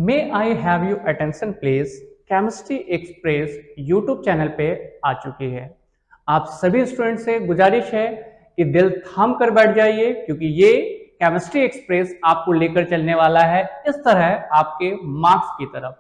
May I have you attention please chemistry express YouTube channel पे आ चुकी है। आप सभी स्टूडेंट से गुजारिश है कि दिल थाम कर बैठ जाइए, क्योंकि ये केमिस्ट्री एक्सप्रेस आपको लेकर चलने वाला है इस तरह आपके मार्क्स की तरफ।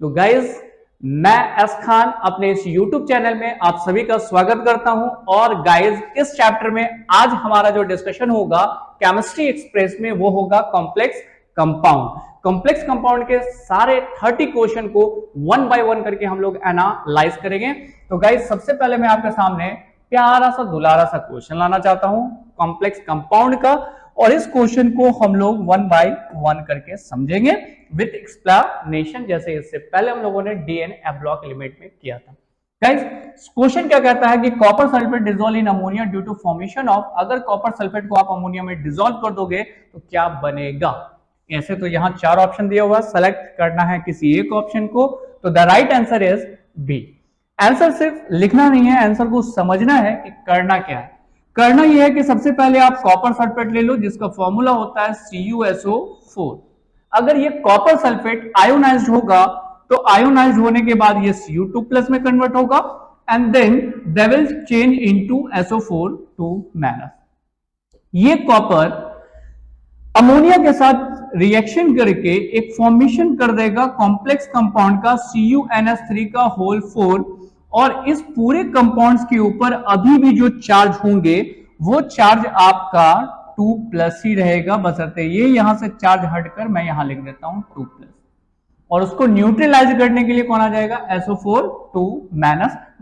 तो गाइज, मैं एस खान अपने इस यूट्यूब चैनल में आप सभी का स्वागत करता हूं। और गाइज, इस चैप्टर में आज हमारा जो डिस्कशन होगा केमिस्ट्री एक्सप्रेस में, वो होगा कॉम्प्लेक्स कंपाउंड। कॉम्प्लेक्स कंपाउंड के सारे 30 क्वेश्चन को वन बाय वन करके हम लोग एनालाइज करेंगे। तो गाइज, सबसे पहले मैं आपके सामने प्यारा सा दुलारा सा क्वेश्चन लाना चाहता हूं कॉम्प्लेक्स कंपाउंड का, और इस क्वेश्चन को हम लोग वन बाय वन करके समझेंगे विथ एक्सप्लेनेशन, जैसे इससे पहले हम लोगों ने डीएनए ब्लॉक एलिमेंट में किया था। गाइस, क्वेश्चन क्या कहता है कि copper sulphate dissolve in ammonia due to formation of, अगर कॉपर सल्फेट को आप अमोनिया में डिसॉल्व कर दोगे तो क्या बनेगा। ऐसे तो यहां 4 ऑप्शन दिया हुआ, सेलेक्ट करना है किसी एक ऑप्शन को। तो the right answer is B. Answer सिर्फ लिखना नहीं है, आंसर को समझना है कि करना क्या है। करना यह है कि सबसे पहले आप कॉपर सल्फेट ले लो, जिसका फॉर्मूला होता है CuSO4। अगर ये कॉपर सल्फेट आयोनाइज्ड होगा तो आयोनाइज्ड होने के बाद ये Cu2+ में कन्वर्ट होगा and then they will change into SO4 two minus. ये कॉपर अमोनिया के साथ रिएक्शन करके एक फॉर्मेशन कर देगा कॉम्प्लेक्स कंपाउंड का CuNH3 का होल 4, और इस पूरे कंपाउंड्स के ऊपर अभी भी जो चार्ज होंगे वो चार्ज आपका 2+ ही रहेगा, बशर्ते ये यहां से चार्ज हटकर मैं यहां लिख देता हूं 2+, और उसको न्यूट्रलाइज करने के लिए कौन आ जाएगा SO4 2-,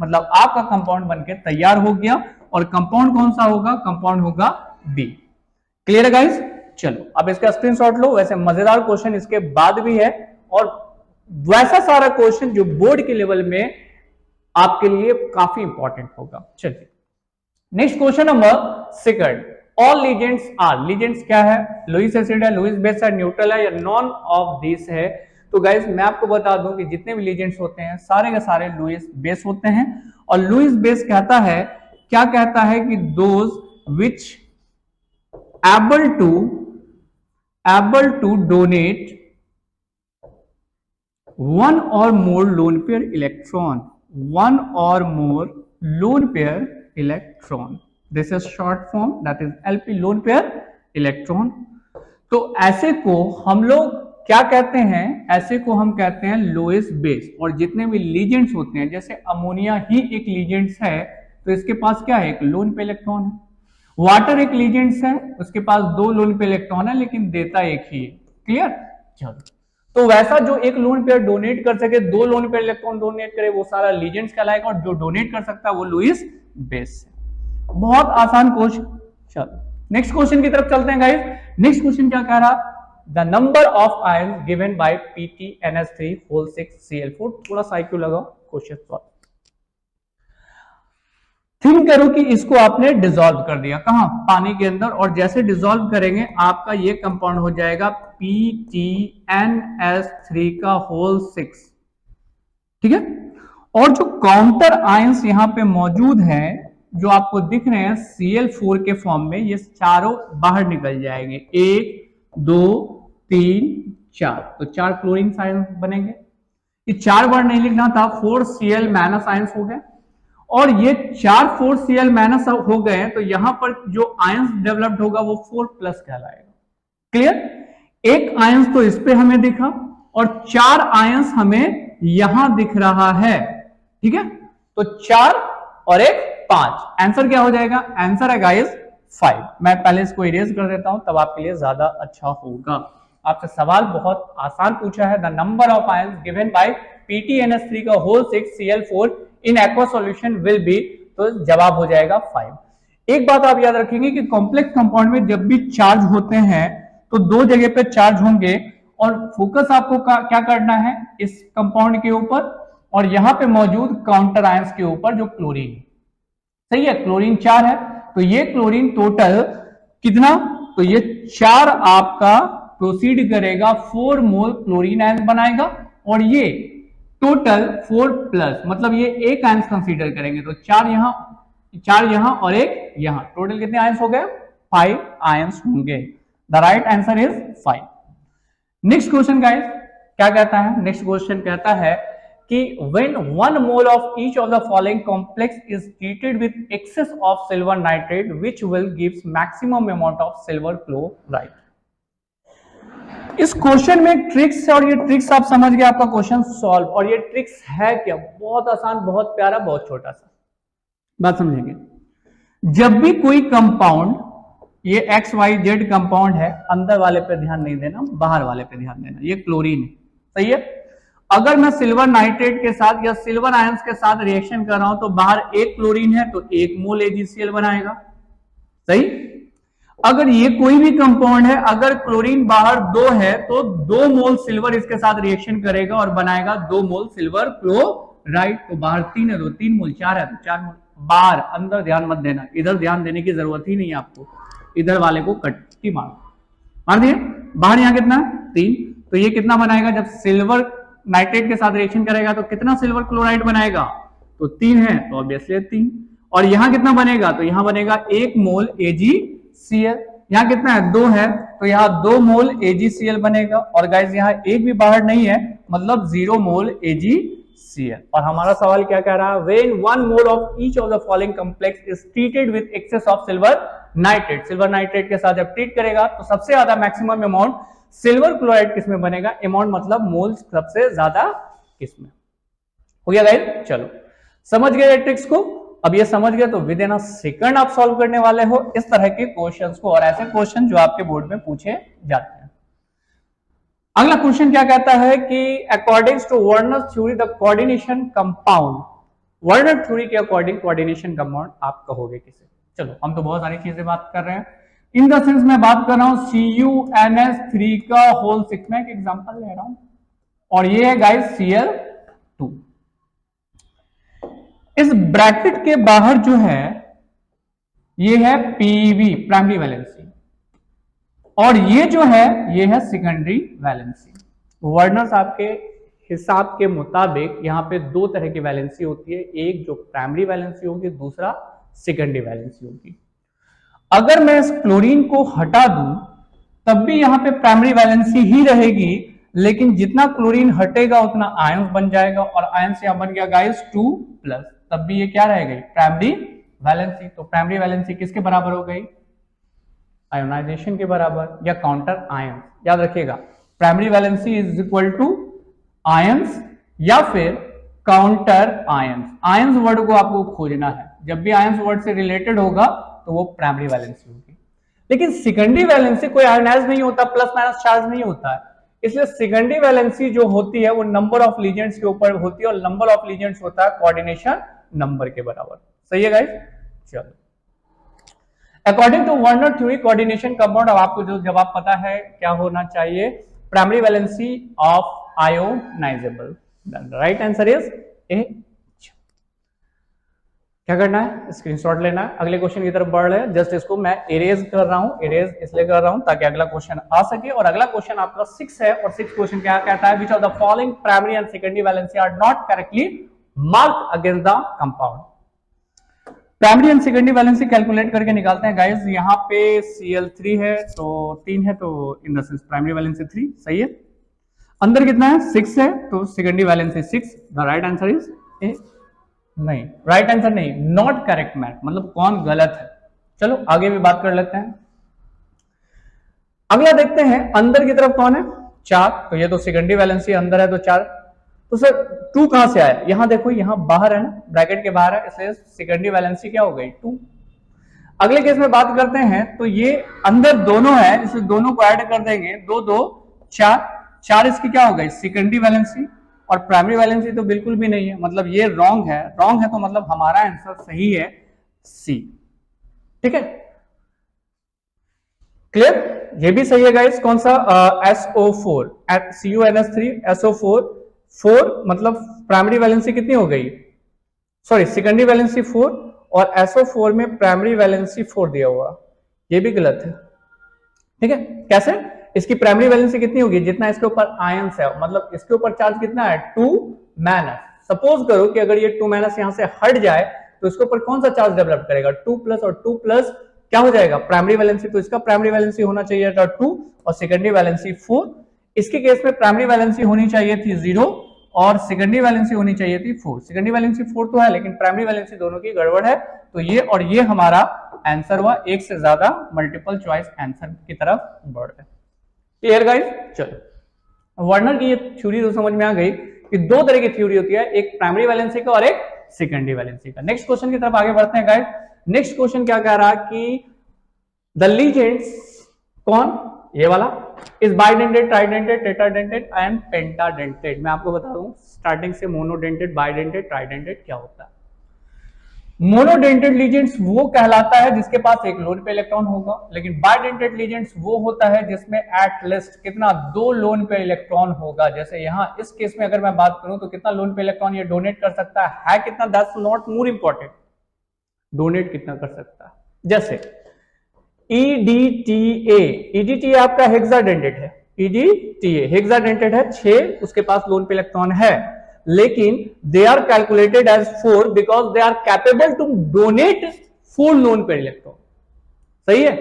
मतलब आपका कंपाउंड बनके तैयार हो गया। और कंपाउंड कौन सा होगा, कंपाउंड होगा बी। क्लियर है गाइस? चलो अब इसका स्क्रीनशॉट लो। वैसे मजेदार क्वेश्चन इसके बाद भी है, और वैसा सारा क्वेश्चन जो बोर्ड के लेवल में आपके लिए काफी इंपॉर्टेंट होगा। चलिए next question number second. All ligands are, ligands क्या है, लुईस एसिड है, लुईस बेस है, न्यूट्रल है, या नॉन ऑफ दिस है। तो गाइस, मैं आपको बता दूं कि जितने भी लीजेंड्स होते हैं सारे के सारे लुईस बेस होते हैं। और लुईस बेस कहता है, क्या कहता है कि those which able to donate one or more lone pair electron, this is short form, that is LP, lone pair electron। तो ऐसे को हम लोग क्या कहते हैं, ऐसे को हम कहते हैं लोएस्ट बेस। और जितने भी लीजेंड्स होते हैं, जैसे अमोनिया ही एक लीजेंड्स है तो इसके पास क्या है, एक लोन पे इलेक्ट्रॉन है। वाटर एक लीजेंड्स है, उसके पास 2 लोन पे इलेक्ट्रॉन है, लेकिन देता एक ही है। क्लियर? चलो, तो वैसा जो एक लोन पेयर डोनेट कर सके, 2 लोन पेयर इलेक्ट्रॉन डोनेट करे, वो सारा लीजेंड्स कहलाएगा, और जो डोनेट कर सकता है वो लुईस बेस है। बहुत आसान क्वेश्चन। चलो नेक्स्ट क्वेश्चन की तरफ चलते हैं गाइस। नेक्स्ट क्वेश्चन क्या कह रहा, the number of ions given by PTNH3 whole 6Cl4। थोड़ा सा IQ लगाओ, क्वेश्चन सॉल्व। थिंक करो कि इसको आपने डिसॉल्व कर दिया, कहां, पानी के अंदर, और जैसे डिसॉल्व करेंगे आपका ये कंपाउंड हो जाएगा PTNH3 का होल 6। ठीक है? और जो काउंटर आयंस यहां पे मौजूद हैं, जो आपको दिख रहे हैं Cl4 के फॉर्म में, ये चारों बाहर निकल जाएंगे। 1 2 3 4, तो 4 क्लोरीन आयंस बनेंगे। ये 4 बार नहीं लिखना था, 4Cl- आयंस हो गए, और ये 4 4Cl- हो गए हैं, तो यहां पर जो आयंस डेवलप्ड होगा वो 4+ कहलाएगा। क्लियर? एक आयंस तो इस पे हमें दिखा, और 4 आयंस हमें यहां दिख रहा है। ठीक है? तो 4 और 1 5। आंसर क्या हो जाएगा, आंसर है गाइस 5। मैं पहले इसको इरेज कर देता हूं, तब आपके लिए ज्यादा अच्छा होगा। आपसे सवाल बहुत आसान पूछा है, the number of ions given by PTNH3 का whole 6Cl4 in aqua solution will be, तो जवाब हो जाएगा 5। एक बात आप याद रखेंगे कि कॉम्प्लेक्स कंपाउंड में जब भी चार्ज होते हैं तो 2 जगह पे चार्ज होंगे, और फोकस आपको क्या करना है, इस कंपाउंड के ऊपर और यहां पे मौजूद काउंटर आयंस के ऊपर जो क्लोरीन। सही है? क्लोरीन 4 है, तो ये क्लोरीन टोटल कितना, तो ये 4 आपका प्रोसीड करेगा 4 मोल क्लोरीन आयंस बनाएगा, और ये टोटल 4+, मतलब ये एक आयंस कंसीडर करेंगे, तो 4 यहां और 1 यहां, टोटल कितने आयंस हो गए, 5 आयंस होंगे। The right answer is 5। Next question guys, क्या कहता है, नेक्स्ट क्वेश्चन कहता है कि when 1 mole of each of the following complex is treated with excess of silver nitrate which will gives maximum amount of silver chloride। इस question में एक tricks है और ये ट्रिक्स आप समझ गए, आपका क्वेश्चन सॉल्व। और ये ट्रिक्स है क्या, बहुत आसान, बहुत प्यारा, बहुत छोटा सा बात समझेंगे। जब भी कोई कंपाउंड, ये एक्स वाई जेड कंपाउंड है, अंदर वाले पे ध्यान नहीं देना, बाहर वाले पे ध्यान देना, ये क्लोरीन है, सही है। अगर मैं सिल्वर नाइट्रेट के साथ या सिल्वर आयंस के साथ रिएक्शन कर रहा हूं तो बाहर एक क्लोरीन है तो 1 मोल AgCl बनाएगा, सही। अगर ये कोई भी कंपाउंड है, अगर क्लोरीन बाहर 2 है तो 2 मोल सिल्वर इसके साथ रिएक्शन करेगा और बनाएगा 2 मोल सिल्वर क्लोराइड। तो बाहर 3 है तो 3 मोल, 4 है तो 4 मोल। बाहर, अंदर ध्यान मत देना, इधर ध्यान देने की जरूरत ही नहीं है आपको, इधर वाले को कट्टी मार दिए। बाहर यहां कितना 3, तो ये कितना बनाएगा, जब सिल्वर नाइट्रेट के साथ रिएक्शन करेगा तो कितना सिल्वर क्लोराइड बनाएगा, तो 3 है तो ऑब्वियसली 3। और यहां कितना बनेगा, तो यहां बनेगा 1 मोल AgCl। यहां कितना है 2 है तो यहां 2 मोल AgCl बनेगा। और गाइस यहां एक भी बाहर नहीं है, मतलब 0 मोल AgCl। और हमारा सवाल क्या कह रहा है, when 1 mole of each of the following complex is treated with excess of silver nitrate, silver nitrate के साथ जब ट्रीट करेगा तो सबसे ज्यादा मैक्सिमम अमाउंट सिल्वर क्लोराइड किसमें बनेगा, अमाउंट मतलब मोल्स सबसे ज्यादा किसमें। हो गया गाइस, चलो समझ गए ट्रिक्स को। अब ये समझ गए तो विद इन अ सेकंड आप सॉल्व करने वाले हो इस तरह के क्वेश्चंस को, और ऐसे क्वेश्चन जो आपके बोर्ड में पूछे जाते हैं। अगला क्वेश्चन क्या कहता है कि according to Werner theory the coordination compound, Werner theory के अकॉर्डिंग कोऑर्डिनेशन कंपाउंड आप कहोगे किसे। चलो हम तो बहुत सारी चीजें बात कर रहे हैं, इन द सेंस मैं बात कर रहा हूं CuNH3 का होल 6 में एक एग्जांपल ले रहा हूं, और ये है गाइस Cl2। इस ब्रैकेट के बाहर जो है ये है PV प्राइमरी वैलेंसी, और ये जो है ये है सेकेंडरी वैलेंसी। वर्नर साहब के हिसाब के मुताबिक यहां पे 2 तरह की वैलेंसी होती है, एक जो प्राइमरी वैलेंसी होगी, दूसरा सेकेंडरी वैलेंसी होगी। अगर मैं इस क्लोरीन को हटा दूं तब भी यहां पे प्राइमरी वैलेंसी ही रहेगी, लेकिन जितना क्लोरीन हटेगा उतना आयंस बन जाएगा, और आयंस यहां बन गया गाइस 2+, तब भी ये क्या रह गई, प्राइमरी वैलेंसी। तो प्राइमरी वैलेंसी किसके बराबर हो गई, आयोनाइजेशन के बराबर या काउंटर आयंस। याद रखिएगा, primary valency is equal to ions या फिर काउंटर आयंस। आयंस वर्ड को आपको खोजना है, जब भी आयंस वर्ड से रिलेटेड होगा तो वो प्राइमरी वैलेंसी होगी। लेकिन सेकेंडरी वैलेंसी कोई आयोनाइज नहीं होता, प्लस माइनस चार्ज नहीं होता है, इसलिए सेकेंडरी वैलेंसी जो होती है वो नंबर ऑफ लीजेंड्स के ऊपर होती है, और नंबर ऑफ लीजेंड्स होता है कोऑर्डिनेशन नंबर के बराबर। सही है गाइस, चलो according to Werner theory coordination compound, अब आपको जो जवाब पता है क्या होना चाहिए, primary valency of ionizable. Right answer is A. क्या करना है, स्क्रीनशॉट लेना है, अगले क्वेश्चन की तरफ बढ़ रहे हैं। जस्ट इसको मैं इरेज कर रहा हूं, इरेज इसलिए कर रहा हूं ताकि अगला क्वेश्चन आ सके। और अगला क्वेश्चन आपका 6 है, और 6 क्वेश्चन क्या कहता है, which of the following primary and secondary valency are not correctly marked against the compound. Primary and secondary valency calculate करके निकालते हैं गाइस। यहाँ पे Cl3 है तो 3 है, तो in the sense primary valency 3, सही है। अंदर कितना है 6 है, तो secondary valency 6। The right answer is ए। नहीं, राइट आंसर नहीं, नॉट करेक्ट मैथ, मतलब कौन गलत है। चलो आगे भी बात कर लेते हैं। अगला देखते हैं, अंदर की तरफ कौन है 4, तो ये तो सेकेंडरी वैलेंसी अंदर है तो 4। तो सर 2 कहां से आया, यहां देखो, यहां बाहर है ना, ब्रैकेट के बाहर है, इसलिए सेकेंडरी वैलेंसी क्या हो गई 2। अगले केस में बात करते हैं, तो ये अंदर दोनों है, इसलिए दोनों को ऐड कर देंगे, 2 2 4 इसकी क्या हो गई सेकेंडरी वैलेंसी, और प्राइमरी वैलेंसी तो बिल्कुल भी नहीं है, मतलब ये रॉन्ग है। रॉन्ग है तो मतलब हमारा आंसर सही है सी। ठीक है, क्लियर, ये भी सही है गाइस। कौन सा SO4 CuNH3 SO4 4, मतलब प्राइमरी वैलेंसी कितनी हो गई, सॉरी सेकेंडरी वैलेंसी 4, और SO4 में प्राइमरी वैलेंसी 4 दिया हुआ, ये भी गलत है। ठीक है, कैसे, इसकी प्राइमरी वैलेंसी कितनी होगी, जितना इसके ऊपर आयंस है, मतलब इसके ऊपर चार्ज कितना है 2 माइनस। सपोज करो कि अगर ये 2 माइनस यहां से हट जाए तो इसके ऊपर कौन सा चार्ज डेवलप करेगा 2+, और 2+ क्या हो जाएगा प्राइमरी वैलेंसी, तो इसका प्राइमरी वैलेंसी होना चाहिए था 2 और सेकेंडरी वैलेंसी 4। इसके केस में प्राइमरी वैलेंसी होनी चाहिए थी 0 और सेकेंडरी वैलेंसी होनी चाहिए थी 4। सेकेंडरी वैलेंसी 4 तो है, लेकिन प्राइमरी वैलेंसी दोनों की गड़बड़ है, तो ये और ये हमारा आंसर हुआ, एक से ज्यादा मल्टीपल चॉइस आंसर की तरफ बढ़ रहे। Clear guys? चलो, वार्नर की ये थ्योरी तो समझ में आ गई कि दो तरह की थ्योरी होती है, एक प्राइमरी वैलेंसी का और एक सेकेंडरी वैलेंसी का। नेक्स्ट क्वेश्चन की तरफ आगे बढ़ते हैं गाइस। नेक्स्ट क्वेश्चन क्या कह रहा कि द लीजेंड्स, कौन, ये वाला, इज बाइडेंटेड, ट्राइडेंटेड, टेट्राडेंटेड एंड पेंटाडेंटेड। मैं आपको बता दूं स्टार्टिंग से, मोनोडेंटेड, बाइडेंटेड, ट्राइडेंटेड क्या होता है। मोनोडेंटेड लीजेंड्स वो कहलाता है जिसके पास एक लोन पे इलेक्ट्रॉन होगा, लेकिन बाइडेंटेड लीजेंड्स वो होता है जिसमें एट लीस्ट कितना, 2 लोन पे इलेक्ट्रॉन होगा। जैसे यहां इस केस में अगर मैं बात करूं तो कितना लोन पे इलेक्ट्रॉन ये डोनेट कर सकता है कितना, that's not more important, donate कितना कर सकता है। जैसे EDTA, EDTA आपका हेक्साडेंटेड है, EDTA हेक्साडेंटेड है, 6 उसके पास लोन पे इलेक्ट्रॉन है, लेकिन they are calculated as 4 because they are capable to donate 4 lone pair electron. सही है,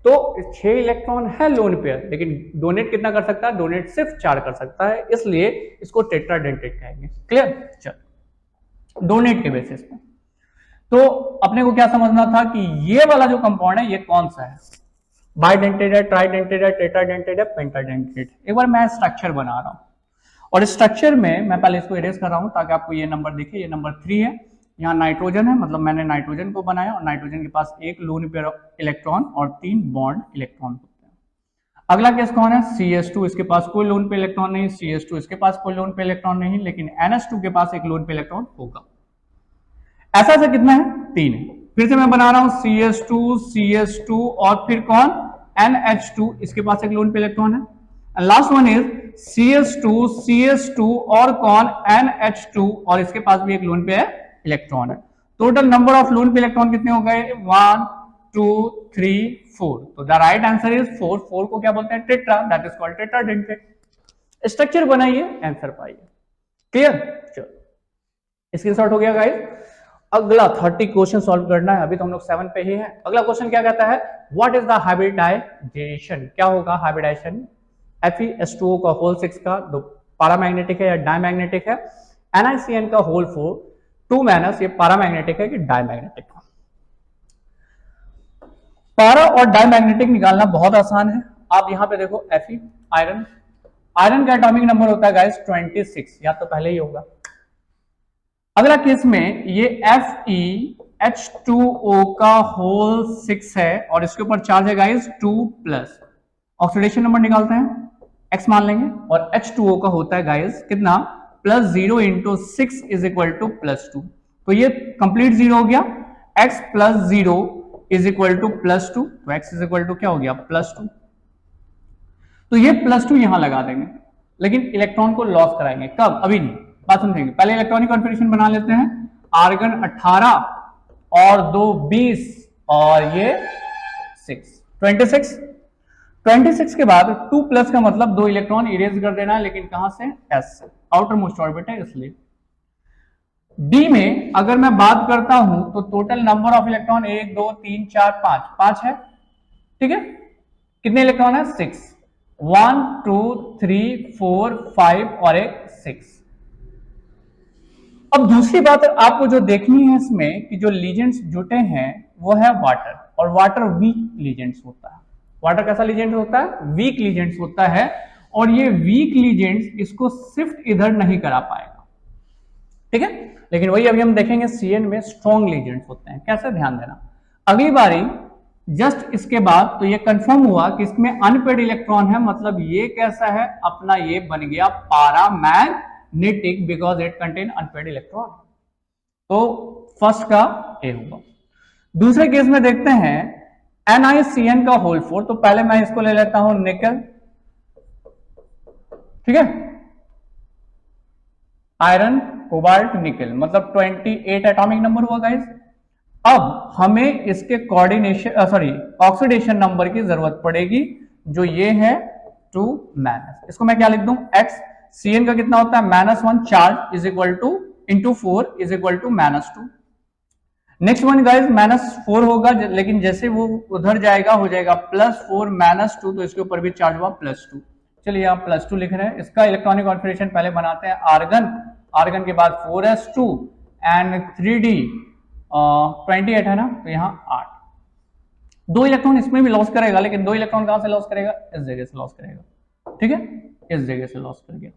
तो 6 इलेक्ट्रॉन है लोन पेयर, लेकिन डोनेट कितना कर सकता है, डोनेट सिर्फ 4 कर सकता है, इसलिए इसको टेट्राडेंटेड कहेंगे। क्लियर? चल, डोनेट के बेसिस पे तो अपने को क्या समझना था कि ये वाला जो कंपाउंड है ये कौन सा है, बाइडेंटेड है, ट्राइडेंटेड है, टेट्राडेंटेड है, पेंटाडेंटेड। एक बार मैं स्ट्रक्चर बना रहा हूं, और स्ट्रक्चर में मैं पहले इसको इरेज कर रहा हूं ताकि आपको ये नंबर दिखे। ये नंबर 3 है, यहाँ नाइट्रोजन है, मतलब मैंने नाइट्रोजन को बनाया, और नाइट्रोजन के पास एक लोन पेयर इलेक्ट्रॉन और 3 बॉन्ड इलेक्ट्रॉन होते हैं। अगला केस कौन है, CH2, इसके पास कोई लोन पे इलेक्ट्रॉन नहीं, CH2 इसके पास कोई लोन पे इलेक्ट्रॉन नहीं, लेकिन NH2 के पास एक लोन पे इलेक्ट्रॉन होगा। ऐसा से कितना है, 3 है। फिर से मैं बना रहा हूं CH2, CH2 और फिर कौन, NH2, इसके पास एक लोन पे इलेक्ट्रॉन है। And last one is CH2, CH2 और कौन, NH2, और इसके पास भी एक लोन पे इलेक्ट्रॉन है। Total number of loan pair electron कितने हो गए, 1 2 3 4। तो द राइट आंसर इज 4। 4 को क्या बोलते हैं, tetra, that is called tetradentate. Structure बनाइए, आंसर पाइए। क्लियर? चलो, स्क्रीनशॉट हो गया गाइस। अगला 30 क्वेश्चन सॉल्व करना है, अभी तो हम लोग 7 पे ही है। अगला क्वेश्चन क्या कहता है, व्हाट इज द हाइब्रिडाइजेशन, क्या होगा हाइब्रिडाइजेशन, FeS2O का होल 6 का पैरामैग्नेटिक है या डायमैग्नेटिक है, NiCN का होल 4 2 माइनस, ये पैरामैग्नेटिक है कि डायमैग्नेटिक। पैरा और डायमैग्नेटिक निकालना बहुत आसान है। आप यहां पे देखो Fe आयरन, आयरन का एटॉमिक नंबर होता है गाइस 26, या तो पहले ही होगा। अगला केस में ये FeH2O का होल 6 है और इसके ऊपर चार्ज है गाइस 2+। ऑक्सीडेशन नंबर निकालते हैं, x मान लेंगे, और H2O का होता है गाइस कितना, +0 × 6 इज इक्वल टू +2। तो ये कंप्लीट 0 हो गया, x + 0 इज इक्वल टू +2, तो x इज इक्वल टू क्या हो गया, +2। तो ये +2 यहां लगा देंगे, लेकिन इलेक्ट्रॉन को लॉस कराएंगे, कब, अभी नहीं, बात समझेंगे। पहले इलेक्ट्रॉनिक कॉन्फ़िगरेशन बना लेते हैं, आर्गन 18 और 2 20 और ये 6 26 के बाद 2+ का मतलब 2 इलेक्ट्रॉन इरेज कर देना है, लेकिन कहां से, S से, आउटर मोस्ट ऑर्बिट है इसलिए। D में अगर मैं बात करता हूं तो टोटल नंबर ऑफ इलेक्ट्रॉन 1 2 3 4 5 है, ठीक है। कितने इलेक्ट्रॉन है, 6, 1 2 3 4 5 और एक 6। अब दूसरी बात आपको जो देखनी है इसमें कि जो लीजेंड्स जुटे हैं वो है वाटर, और वाटर वीक लीजेंड्स होता है। वाटर कैसा लीजेंड होता है, वीक लीजेंड्स होता है, और ये वीक लीजेंड्स इसको शिफ्ट इधर नहीं करा पाएगा, ठीक है। लेकिन वही अभी हम देखेंगे CN में स्ट्रॉन्ग लीजेंड्स होते हैं, कैसे, ध्यान देना। अगली बारी जस्ट इसके बाद तो ये कंफर्म हुआ कि इसमें अनपेड इलेक्ट्रॉन है, मतलब ये कैसा है अपना, ये बन गया paramagnetic because it contain unpaired electron. तो फर्स्ट का ए होगा। दूसरे केस में देखते हैं NiCN का होल 4, तो पहले मैं इसको ले लेता हूं निकल, ठीक है, आयरन कोबाल्ट निकल, मतलब 28 एटॉमिक नंबर हुआ गाइस। अब हमें इसके कोऑर्डिनेशन ऑक्सीडेशन नंबर की जरूरत पड़ेगी, जो ये है 2 माइनस, इसको मैं क्या लिख दूं, x। CN का कितना होता है, -1 charge is equal to into 4 is equal to -2। Next one guys -4 होगा, लेकिन जैसे वो उधर जाएगा हो जाएगा +4 -2, तो इसके ऊपर भी चार्ज हुआ +2। चलिए आप +2 लिख रहे हैं। इसका इलेक्ट्रॉनिक कॉन्फ़िगरेशन पहले बनाते हैं। आर्गन, आर्गन के बाद 4s2 एंड 3d 28 है ना, तो यहाँ 8। 2 इलेक्ट्रॉन इसमें भी लॉस करेगा, लेकिन 2 इलेक्ट्रॉन कहां से लॉस करेगा? इस जगह से लॉस करेगा, ठीक है, इस जगह से लॉस कर गया।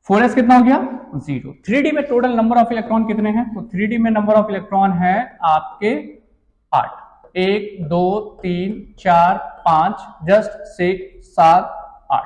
4s कितना हो गया? 0। 3d में टोटल नंबर ऑफ इलेक्ट्रॉन कितने हैं? तो 3d में नंबर ऑफ इलेक्ट्रॉन है आपके 8। 1 2 3 4 5 जस्ट 6 7 8।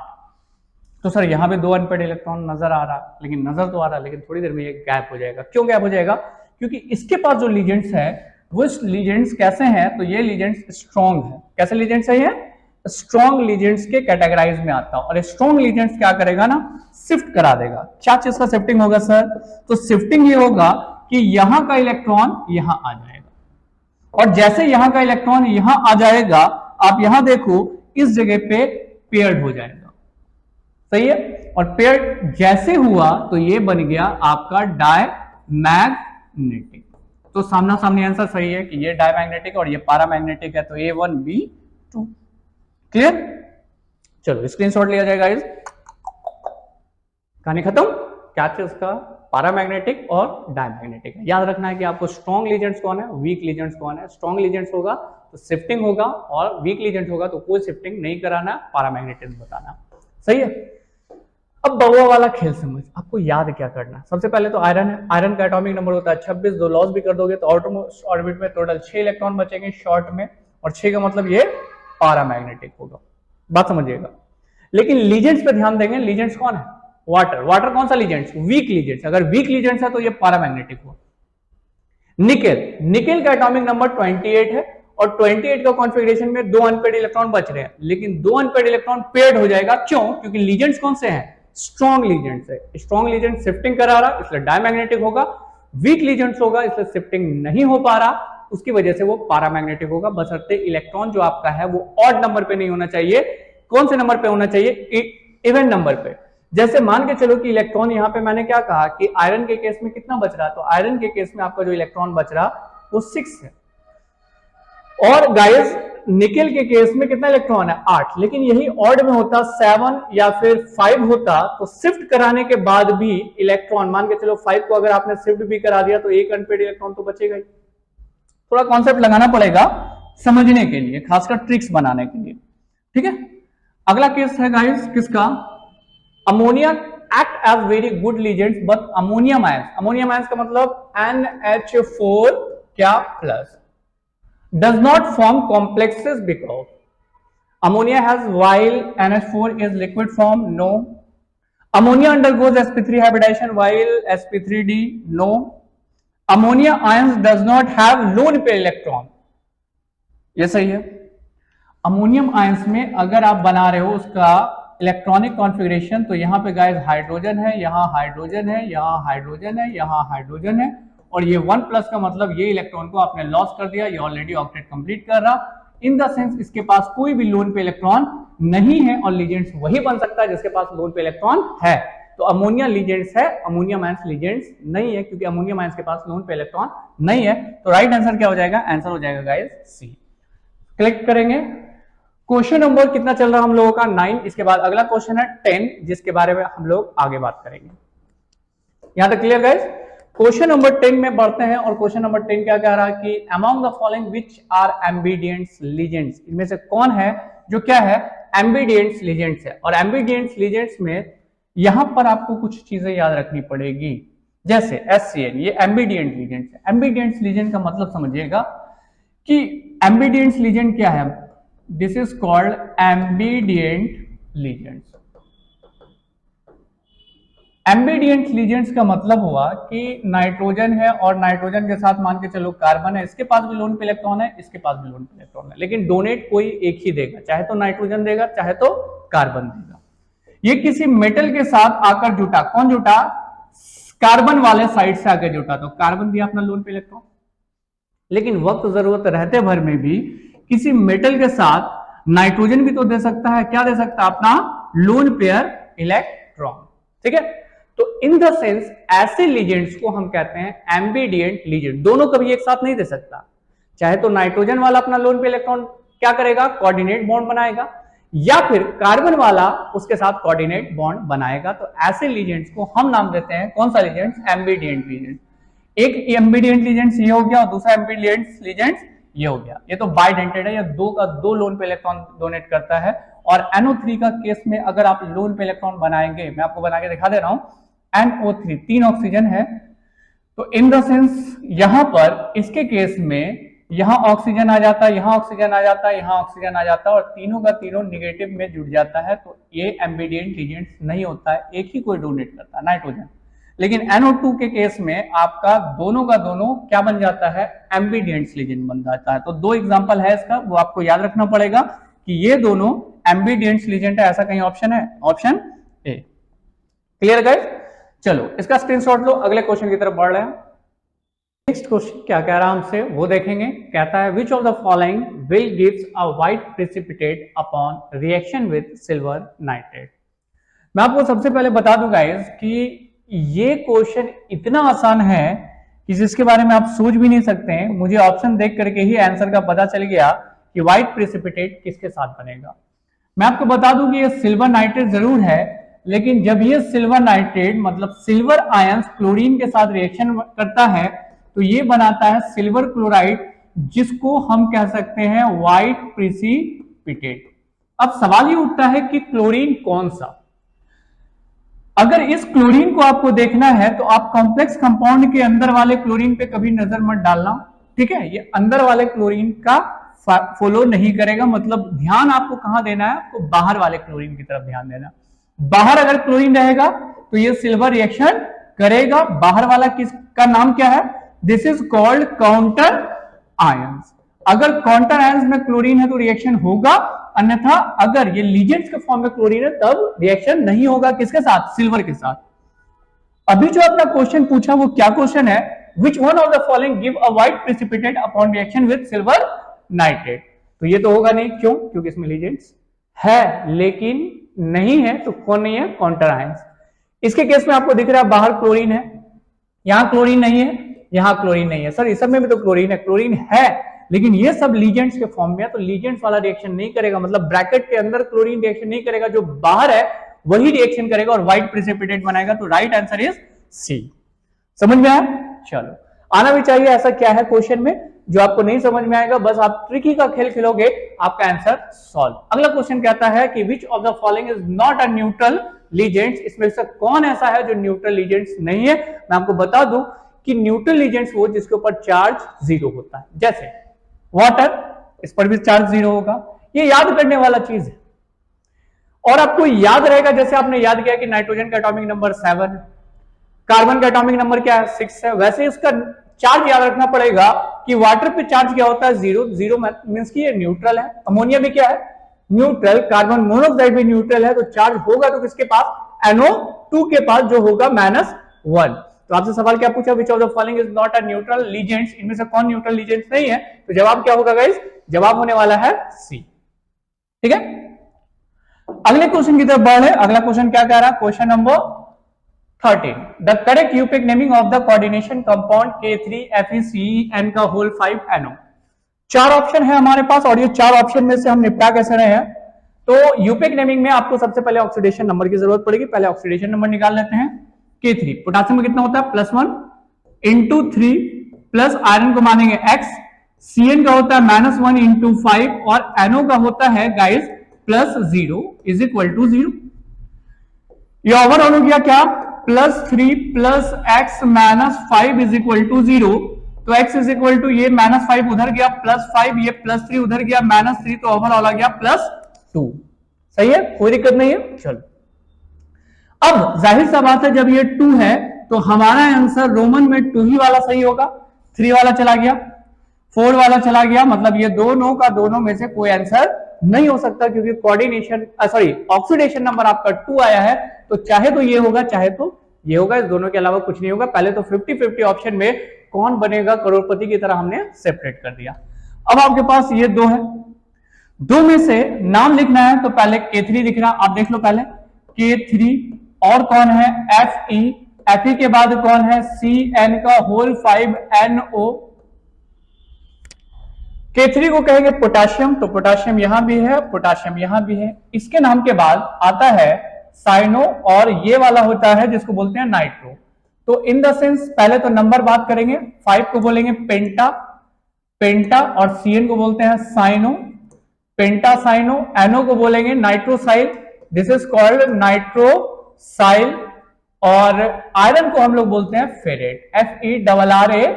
तो सर यहाँ पे 2 अनपेड इलेक्ट्रॉन नजर आ रहा, लेकिन नजर तो आ रहा, लेकिन थोड़ी देर में ये गैप हो जाएगा। क्यों गैप हो जाएगा? क्योंकि इसके पास जो लीजेंड्स है वो लीजेंड्स कैसे हैं? तो ये लीजेंड्स स्ट्रॉन्ग है। कैसे लीजेंड्स है? ये स्ट्रॉन्ग लीजेंड्स के कैटेगराइज में आता है। और स्ट्रॉन्ग लीजेंड्स क्या करेगा ना, शिफ्ट करा देगा। क्या चीज का शिफ्टिंग होगा सर? तो शिफ्टिंग ये होगा कि यहां का इलेक्ट्रॉन यहां आ जाएगा, और जैसे यहां का इलेक्ट्रॉन यहां आ जाएगा, आप यहां देखो इस जगह पे पेयर्ड हो जाएगा, सही है। और पेयर्ड जैसे हुआ तो ये बन गया आपका डायमैग्नेटिक। तो सामना सामनी आंसर सही है कि ये डायमैग्नेटिक और ये पैरामैग्नेटिक है, तो A1 B2। क्लियर? चलो स्क्रीनशॉट लिया जाएगा। इस कहानी खत्म। क्या चीज का? पैरामैग्नेटिक और डायमैग्नेटिक है। याद रखना है कि आपको स्ट्रॉन्ग लीजेंड्स कौन है, वीक लीजेंड्स कौन है। स्ट्रॉन्ग लीजेंड्स होगा तो शिफ्टिंग होगा, और वीक लीजेंड्स होगा तो कोई शिफ्टिंग नहीं कराना, पैरामैग्नेटिज्म बताना, सही है। अब बउआ वाला खेल समझ, आपको याद क्या करना। सबसे पहले तो आयरन है। आयरन का एटॉमिक नंबर होता है 26। 2 लॉस भी कर दोगे तो आउटरमोस्ट ऑर्बिट में टोटल 6 इलेक्ट्रॉन बचेंगे शॉर्ट में, और 6 का मतलब ये पैरामैग्नेटिक होगा। बात समझिएगा। लेकिन लीजेंड्स पे ध्यान देंगे। लीजेंड्स कौन है? वाटर। वाटर कौन सा लीजेंड्स? Weak ligands. अगर वीक लीजेंड्स है तो ये पैरामैग्नेटिक हुआ। निकेल, निकेल का एटॉमिक नंबर 28 है, और 28 का कॉन्फ़िगरेशन में 2 अनपेड इलेक्ट्रॉन बच रहे हैं, लेकिन 2 अनपेड इलेक्ट्रॉन पेयर्ड हो जाएगा। क्यों? क्योंकि लीजेंड्स कौन से हैं? स्ट्रॉन्ग लीजेंड्स है। स्ट्रॉन्ग लीजेंड शिफ्टिंग करा रहा, इसलिए डायमैग्नेटिक होगा। वीक लीजेंड्स होगा, इसलिए शिफ्टिंग नहीं हो पा रहा, उसकी वजह से वो पैरामैग्नेटिक होगा। बशर्ते इलेक्ट्रॉन जो आपका है वो ऑड नंबर पे नहीं होना चाहिए। कौन से नंबर पे होना चाहिए? इवन नंबर पे। जैसे मान के चलो कि इलेक्ट्रॉन यहाँ पे मैंने क्या कहा कि आयरन के केस में कितना बच रहा, तो आयरन के केस में आपका जो इलेक्ट्रॉन बच रहा वो 6 है। और गाइस निकेल के केस में कितना इलेक्ट्रॉन है? 8। लेकिन यही ऑड में होता 7 या फिर 5 होता, तो शिफ्ट कराने के बाद भी इलेक्ट्रॉन, मान के चलो 5 को अगर आपने शिफ्ट भी करा दिया तो एक अनपेड इलेक्ट्रॉन तो बचेगा ही। थोड़ा कॉन्सेप्ट लगाना पड़ेगा समझने के लिए, खासकर ट्रिक्स बनाने के लिए, ठीक है। अगला केस है गाइस किसका? Ammonia act as very good ligands but ammonium ions, ammonium ions का मतलब NH4 क्या plus does not form complexes because ammonia has while NH4 is liquid form, no. Ammonia undergoes sp3 hybridization while sp3d, no. Ammonia ions does not have lone pair electron, ये सही है। Ammonium ions में अगर आप बना रहे हो उसका इलेक्ट्रॉनिक कॉन्फ़िगरेशन, तो यहां पे गाइस हाइड्रोजन है, यहां हाइड्रोजन है, यहां हाइड्रोजन है, यहां हाइड्रोजन है, और ये 1+ का मतलब ये इलेक्ट्रॉन को आपने लॉस कर दिया, ये ऑलरेडी ऑक्टेट कंप्लीट कर रहा। इन द सेंस इसके पास कोई भी लोन पे इलेक्ट्रॉन नहीं है, और लीजेंड्स वही बन सकता है जिसके पास लोन पे इलेक्ट्रॉन है। तो अमोनिया लीजेंड्स है, अमोनियम आयंस लीजेंड्स नहीं है, क्योंकि अमोनियम आयंस के पास लोन पे इलेक्ट्रॉन नहीं है। तो राइट आंसर क्या हो जाएगा? आंसर हो जाएगा गाइस सी। क्लिक करेंगे। क्वेश्चन नंबर कितना चल रहा है हम लोगों का? 9। इसके बाद अगला क्वेश्चन है 10, जिसके बारे में हम लोग आगे बात करेंगे। यहां तक क्लियर गाइस? क्वेश्चन नंबर 10 में बढ़ते हैं, और क्वेश्चन नंबर 10 क्या कह रहा है कि among the following which are ambidents ligands, इनमें से कौन है जो क्या है? एम्बिडिएंट्स लीजेंड्स है। और एम्बिडिएंट्स लीजेंड्स में यहां पर आपको कुछ चीजें याद रखनी पड़ेगी, जैसे SCN, ये एम्बिडिएंट लीजेंड्स है। एम्बिडिएंट्स लीजेंड का मतलब समझिएगा कि एम्बिडिएंट्स लीजेंड क्या है? This is called ambident ligands. Ambident ligands का मतलब हुआ कि नाइट्रोजन है, और नाइट्रोजन के साथ मान के चलो कार्बन है, इसके पास भी लोन पे इलेक्ट्रॉन है, इसके पास भी लोन पे इलेक्ट्रॉन है, लेकिन डोनेट कोई एक ही देगा, चाहे तो नाइट्रोजन देगा चाहे तो कार्बन देगा। ये किसी मेटल के साथ आकर जुटा, कौन जुटा? कार्बन वाले साइड से आकर जुटा, तो कार्बन दिया अपना लोन पे इलेक्ट्रॉन। लेकिन वक्त जरूरत रहते भर में भी किसी मेटल के साथ नाइट्रोजन भी तो दे सकता है, क्या दे सकता है? अपना लोन पेयर इलेक्ट्रॉन, ठीक है। तो इन द सेंस ऐसे लीजेंड्स को हम कहते हैं एम्बिडिएंट लीजेंड। दोनों कभी एक साथ नहीं दे सकता, चाहे तो नाइट्रोजन वाला अपना लोन पे इलेक्ट्रॉन क्या करेगा? कोऑर्डिनेट बॉन्ड बनाएगा, या फिर कार्बन वाला उसके साथ कोऑर्डिनेट बॉन्ड बनाएगा। तो ऐसे लीजेंड्स को हम नाम देते हैं, कौन सा लीजेंड्स? Ambident legends. एक एम्बिडिएंट लीजेंड्स ये हो गया और दूसरा एम्बिडिएंट लीजेंड्स ये हो गया। ये तो बाइडेंटेड है, या दो का दो लोन पे इलेक्ट्रॉन डोनेट करता है। और NO3 का केस में अगर आप लोन पे इलेक्ट्रॉन बनाएंगे, मैं आपको बना के दिखा दे रहा हूं, NO3 तीन ऑक्सीजन है, तो इन द सेंस यहां पर इसके केस में यहां ऑक्सीजन आ जाता है, यहां ऑक्सीजन आ जाता है, यहां ऑक्सीजन आ जाता है और तीनों का तीनों निगेटिव में जुड़ जाता है। तो ये एम्बिडिएंट लीजेंड्स नहीं होता है, एक ही कोई डोनेट करता है, नाइट्रोजन। लेकिन NO2 के केस में आपका दोनों का दोनों क्या बन जाता है? एम्बिडिएंट लीजेंड बन जाता है। तो दो एग्जांपल है इसका, वो आपको याद रखना पड़ेगा कि ये दोनों एम्बिडिएंट लीजेंड है। ऐसा कहीं ऑप्शन है? Option A. Clear guys? चलो इसका स्क्रीनशॉट लो, अगले क्वेश्चन की तरफ बढ़ रहे हैं। नेक्स्ट क्वेश्चन क्या कह रहा है हमसे वो देखेंगे। कहता है which of the following will gives a white precipitate upon reaction with silver nitrate. मैं आपको सबसे पहले बता दूं गाइस कि ये क्वेश्चन इतना आसान है कि जिसके बारे में आप सोच भी नहीं सकते हैं। मुझे ऑप्शन देख करके ही आंसर का पता चल गया कि व्हाइट प्रेसिपिटेट किसके साथ बनेगा। मैं आपको बता दूं कि ये सिल्वर नाइट्रेट जरूर है, लेकिन जब ये सिल्वर नाइट्रेट मतलब सिल्वर आयंस क्लोरीन के साथ रिएक्शन करता है तो ये बनाता है सिल्वर क्लोराइड, जिसको हम कह सकते हैं व्हाइट प्रेसिपिटेट। अब सवाल ये उठता है कि क्लोरीन कौन सा? अगर इस क्लोरीन को आपको देखना है तो आप कॉम्प्लेक्स कंपाउंड के अंदर वाले क्लोरीन पे कभी नजर मत डालना, ठीक है? ये अंदर वाले क्लोरीन का फॉलो नहीं करेगा, मतलब ध्यान आपको कहां देना है? आपको बाहर वाले क्लोरीन की तरफ ध्यान देना। बाहर अगर क्लोरीन रहेगा तो ये सिल्वर रिएक्शन करेगा। बाहर वाला किसका नाम क्या है? This is called counter ions. अगर काउंटर आयंस में क्लोरीन है तो रिएक्शन होगा, अन्यथा अगर ये लीजेंड्स के फॉर्म में क्लोरीन है तब रिएक्शन नहीं होगा। किसके साथ? सिल्वर के साथ। अभी जो अपना क्वेश्चन पूछा वो क्या क्वेश्चन है? Which one of the following give a white precipitate upon reaction with silver nitrate. तो ये तो होगा नहीं, क्यों? क्योंकि इसमें लीजेंड्स है लेकिन नहीं है, तो कौन नहीं है? Counter ions. इसके केस में आपको दिख रहा है बाहर क्लोरीन है, यहां क्लोरीन नहीं है, यहां क्लोरीन नहीं है। सर इस सब में भी तो क्लोरीन है, क्लोरीन है लेकिन ये सब लीजेंड्स के फॉर्म में है, तो लीजेंड्स वाला रिएक्शन नहीं करेगा, मतलब ब्रैकेट के अंदर क्लोरीन रिएक्शन नहीं करेगा, जो बाहर है वही रिएक्शन करेगा और व्हाइट प्रेसिपिटेट बनाएगा। तो राइट आंसर इज सी। समझ में आया? चलो आना भी चाहिए। ऐसा क्या है क्वेश्चन में जो आपको नहीं समझ में आएगा? बस आप ट्रिकी का खेल खेलोगे, आपका आंसर सॉल्व। अगला क्वेश्चन कहता है कि विच of the following is not a neutral legends. इसमें से कौन ऐसा है जो न्यूट्रल लीजेंड्स नहीं है? मैं आपको बता दूं कि न्यूट्रल लीजेंड्स वो जिसके ऊपर चार्ज जीरो होता है, जैसे वाटर, इस पर भी चार्ज जीरो होगा। ये याद करने वाला चीज है और आपको याद रहेगा, जैसे आपने याद किया कि नाइट्रोजन का एटॉमिक नंबर 7, कार्बन का एटॉमिक नंबर क्या है? 6 है। वैसे इसका चार्ज याद रखना पड़ेगा कि वाटर पे चार्ज क्या होता है? जीरो। जीरो मींस कि ये न्यूट्रल है। अमोनिया भी क्या है? न्यूट्रल। कार्बन मोनोऑक्साइड भी न्यूट्रल है, तो चार्ज होगा तो किसके पास? NO2 के पास, जो होगा -1। तो आपसे सवाल क्या पूछा? विच of the following is not a neutral legends. इनमें से कौन न्यूट्रल लीजेंड्स नहीं है? तो जवाब क्या होगा गाइस? जवाब होने वाला है सी। ठीक है, अगले क्वेश्चन की तरफ बढ़े। अगला क्वेश्चन क्या कह रहा है? Question number 13, the correct IUPAC naming of the coordination compound K3FeCN का होल 5NO। चार ऑप्शन है हमारे पास और ये चार ऑप्शन में से हम निपटा कैसे रहे हैं? तो यूपिक नेमिंग में आपको सबसे पहले ऑक्सीडेशन नंबर की जरूरत पड़ेगी। पहले ऑक्सीडेशन नंबर निकाल लेते हैं। K3 पोटेशियम में कितना होता है? +1 इंटू 3 प्लस आयरन को मानेंगे X, Cn का होता है -1 इंटू 5 और NO का होता है गाइस +0 इज इक्वल टू 0। ये ओवरऑल हो गया क्या? +3 plus X -5 is equal to 0। तो X इज इक्वल टू ये -5 उधर गया, +5 ये +3 उधर गया, -3, तो ओवरऑल आ गया +2। सही है, कोई दिक्कत नहीं है। चलो अब जाहिर सा बात है, जब ये 2 है तो हमारा आंसर रोमन में 2 ही वाला सही होगा। 3 वाला चला गया, 4 वाला चला गया, मतलब ये दोनों का दोनों में से कोई आंसर नहीं हो सकता, क्योंकि कोऑर्डिनेशन ऑक्सीडेशन नंबर आपका 2 आया है, तो चाहे तो ये होगा चाहे तो ये होगा, इस दोनों के अलावा कुछ नहीं होगा। पहले तो 50-50 ऑप्शन में कौन बनेगा करोड़पति की तरह हमने सेपरेट कर दिया। अब आपके पास ये 2 है, 2 में से नाम लिखना है तो पहले K3 लिखना। आप देख लो पहले K3 और कौन है? Fe के बाद कौन है? Cn का होल 5NO। K3 को कहेंगे पोटाशियम, तो पोटाशियम यहां भी है, पोटाशियम यहां भी है। इसके नाम के बाद आता है साइनो, और ये वाला होता है जिसको बोलते हैं नाइट्रो। तो इन द सेंस पहले तो नंबर बात करेंगे, 5 को बोलेंगे पेंटा, पेंटा, और सीएन को बोलते हैं साइनो, पेंटा साइनो। एनओ को बोलेंगे नाइट्रोसाइल, दिस इज कॉल्ड नाइट्रोसाइल। और आयरन को हम लोग बोलते हैं फेरेट, FeRrATE।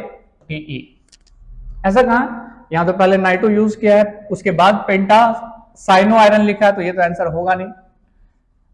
ऐसा कहा, यहां तो पहले नाइट्रो यूज किया है, उसके बाद पेंटा साइनो आयरन लिखा है, तो ये तो आंसर होगा नहीं।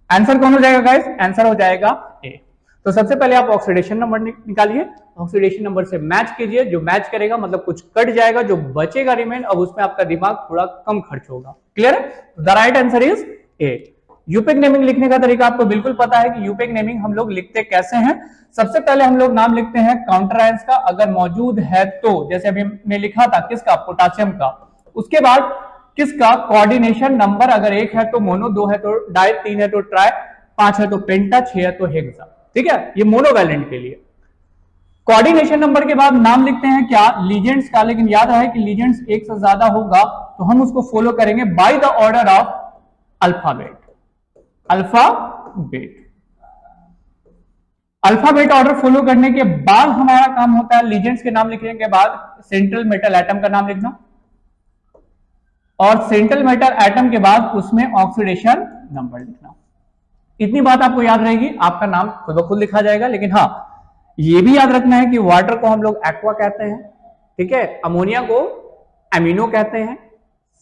आंसर कौन हो जाएगा गाइस? आंसर हो जाएगा ए। तो सबसे पहले आप ऑक्सीडेशन नंबर निकालिए, ऑक्सीडेशन नंबर से मैच कीजिए, जो मैच करेगा मतलब कुछ कट जाएगा, जो बचेगा रिमेन, अब उसमें आपका दिमाग थोड़ा कम खर्च होगा। क्लियर है? The right answer is A. IUPAC naming लिखने का तरीका आपको बिल्कुल पता है कि यूपिक नेमिंग हम लोग लिखते कैसे हैं। सबसे पहले हम लोग नाम लिखते हैं काउंटर आयंस का, अगर मौजूद है तो, जैसे अभी हमने लिखा था किसका? पोटासियम का। उसके बाद किसका? कोऑर्डिनेशन नंबर, अगर 1 है तो मोनो, 2 है तो डाई, 3 है तो ट्राई, 5 है तो पेंटा, 6 है तो हेक्सा। ठीक है, ये मोनोवैलेंट के लिए। कोऑर्डिनेशन नंबर के बाद नाम लिखते हैं क्या? लीजेंड्स का, लेकिन याद रहे कि लीजेंड्स एक से ज्यादा होगा तो हम उसको फॉलो करेंगे by the order of alphabet. Alphabet, alphabet order follow करने के बाद हमारा काम होता है लीजेंड्स के नाम लिखने के बाद सेंट्रल मेटल एटम का नाम लिखना, और सेंट्रल मेटल एटम के बाद उसमें ऑक्सीडेशन नंबर लिखना। इतनी बात आपको याद रहेगी, आपका नाम खुद ब खुद लिखा जाएगा। लेकिन हाँ, ये भी याद रखना है कि वाटर को हम लोग एक्वा कहते हैं, ठीक है, अमोनिया को एमिनो कहते हैं,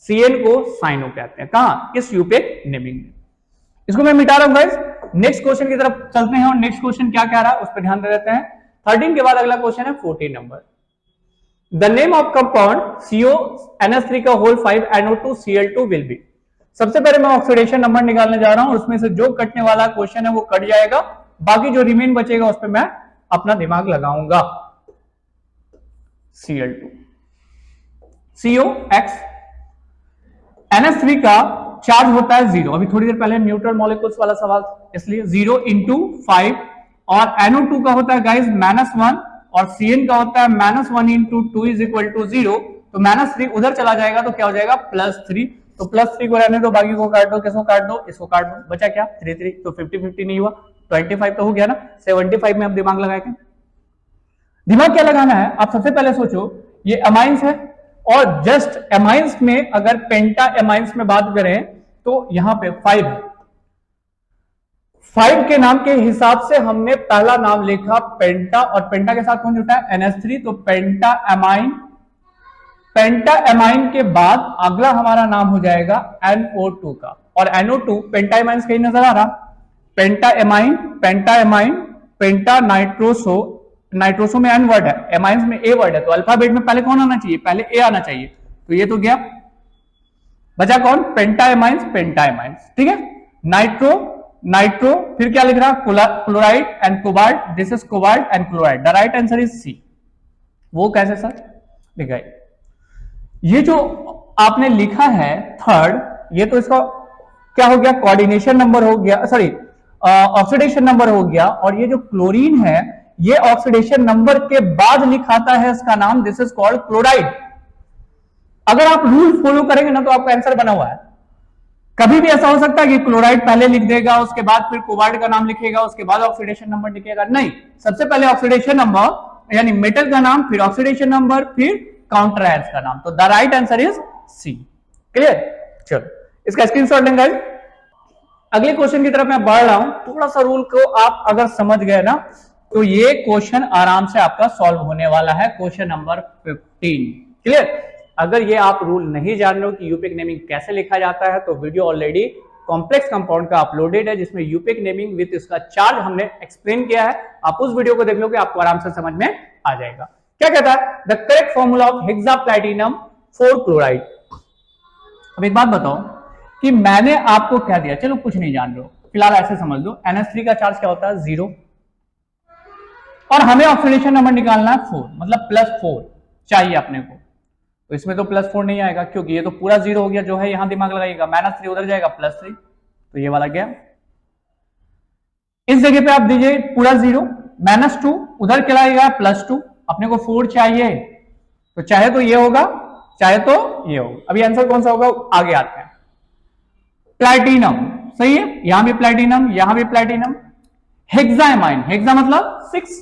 सीएन को साइनो कहते हैं। कहां? इस यूपिक नेमिंग में। इसको मैं मिटा रहा हूं गाइस। नेक्स्ट क्वेश्चन की तरफ चलते हैं, और नेक्स्ट क्वेश्चन क्या कह रहा है उस पर ध्यान दे देते हैं। 13 के बाद अगला क्वेश्चन है 14 number. The name of compound CONH3 का होल 5NO2Cl2 विल बी। सबसे पहले मैं ऑक्सीडेशन नंबर निकालने जा रहा हूं, उसमें से जो कटने वाला क्वेश्चन है वो कट जाएगा, बाकी जो रिमेन बचेगा उस पर मैं अपना दिमाग लगाऊंगा। Cl2 COX NH3 का चार्ज होता है 0। अभी थोड़ी देर पहले न्यूट्रल मॉलिक्यूल्स वाला सवाल था, इसलिए 0 × 5, और NO2 का होता है गाइस -1, और CN का होता है -1 × 2 = 0। तो -3 उधर चला जाएगा तो क्या हो जाएगा? +3। तो +3 को रहने दो, बाकी को काट दो, किसको काट दो? इसको काट दो, बचा क्या? 3 तो 50-50 नहीं हुआ, 25 तो हो गया ना। 75 में अब दिमाग लगाएंगे। दिमाग क्या लगाना है? आप सबसे पहले सोचो, ये अमाइंस है, और जस्ट एमाइंस में अगर पेंटा एमाइंस में बात करें तो यहां पे 5 है। 5 के नाम के हिसाब से हमने पहला नाम लिखा पेंटा, और पेंटा के साथ कौन जुटा है? NH3, तो पेंटा एमाइन। पेंटा एमाइन के बाद अगला हमारा नाम हो जाएगा NO2 का, और NO2 पेंटा एमाइंस कहीं नजर आ रहा? पेंटा एमाइन, पेंटा एमाइन, पेंटा नाइट्रोसो, नाइट्रोसो में N वर्ड है, एमाइंस में A वर्ड है, तो अल्फाबेट में पहले कौन आना चाहिए? पहले A आना चाहिए। तो ये तो गया, बचा कौन? Penta ammines, penta ammines. ठीक है, नाइट्रो, नाइट्रो, फिर क्या लिख रहा? Chloride and cobalt, this is cobalt and chloride. The right answer is C. वो कैसे सर? दिखाइए। ये जो आपने लिखा है थर्ड, ये तो इसका क्या हो गया? कोऑर्डिनेशन नंबर हो गया, सॉरी ऑक्सीडेशन नंबर हो गया, और ये जो क्लोरीन है ये ऑक्सीडेशन नंबर के बाद लिखाता है इसका नाम, दिस इज कॉल्ड क्लोराइड। अगर आप रूल फॉलो करेंगे ना तो आपका आंसर बना हुआ है। कभी भी ऐसा हो सकता है कि क्लोराइड पहले लिख देगा, उसके बाद फिर कोबाल्ट का नाम लिखेगा, उसके बाद ऑक्सीडेशन नंबर लिखेगा। नहीं, सबसे पहले ऑक्सीडेशन नंबर यानी मेटल का नाम, फिर ऑक्सीडेशन नंबर, फिर काउंटर आयंस का नाम। तो the right answer is C. Clear? चलो इसका स्क्रीनशॉट लेंगे। अगले क्वेश्चन की तरफ मैं बढ़ रहा हूं। थोड़ा सा रूल को आप अगर समझ गए ना तो ये क्वेश्चन आराम से आपका सॉल्व होने वाला है। Question number 15। क्लियर? अगर ये आप रूल नहीं जान रहे हो कि यूपिक नेमिंग कैसे लिखा जाता है तो वीडियो ऑलरेडी कॉम्प्लेक्स कंपाउंड का अपलोडेड है, जिसमें यूपिक नेमिंग विद इसका चार्ज हमने एक्सप्लेन किया है। आप उस वीडियो को देख लोगे, आपको आराम से समझ में आ जाएगा। क्या कहता है? The correct formula of hexaplatinum 4 chloride. अब एक बात बताओ कि मैंने आपको क्या दिया, चलो कुछ नहीं जान रहे हो, फिलहाल ऐसे समझ लो NH3 का चार्ज क्या होता है? 0, और हमें ऑक्सीडेशन नंबर निकालना है 4, मतलब +4 चाहिए अपने को। तो इसमें तो +4 नहीं आएगा क्योंकि ये तो पूरा 0 हो गया, जो है यहां दिमाग लगाइएगा, -3 उधर जाएगा, +3, तो ये वाला गया। इस जगह पे आप दीजिए पूरा 0, -2 उधर चलाएगा, +2, अपने को 4 चाहिए, तो चाहे तो ये होगा, चाहे तो ये होगा। अभी आंसर कौन सा होगा, आगे आते हैं। प्लैटिनम, सही है, यहां भी प्लैटिनम, यहां भी प्लैटिनम। हेक्सामाइन, हेक्सा मतलब 6,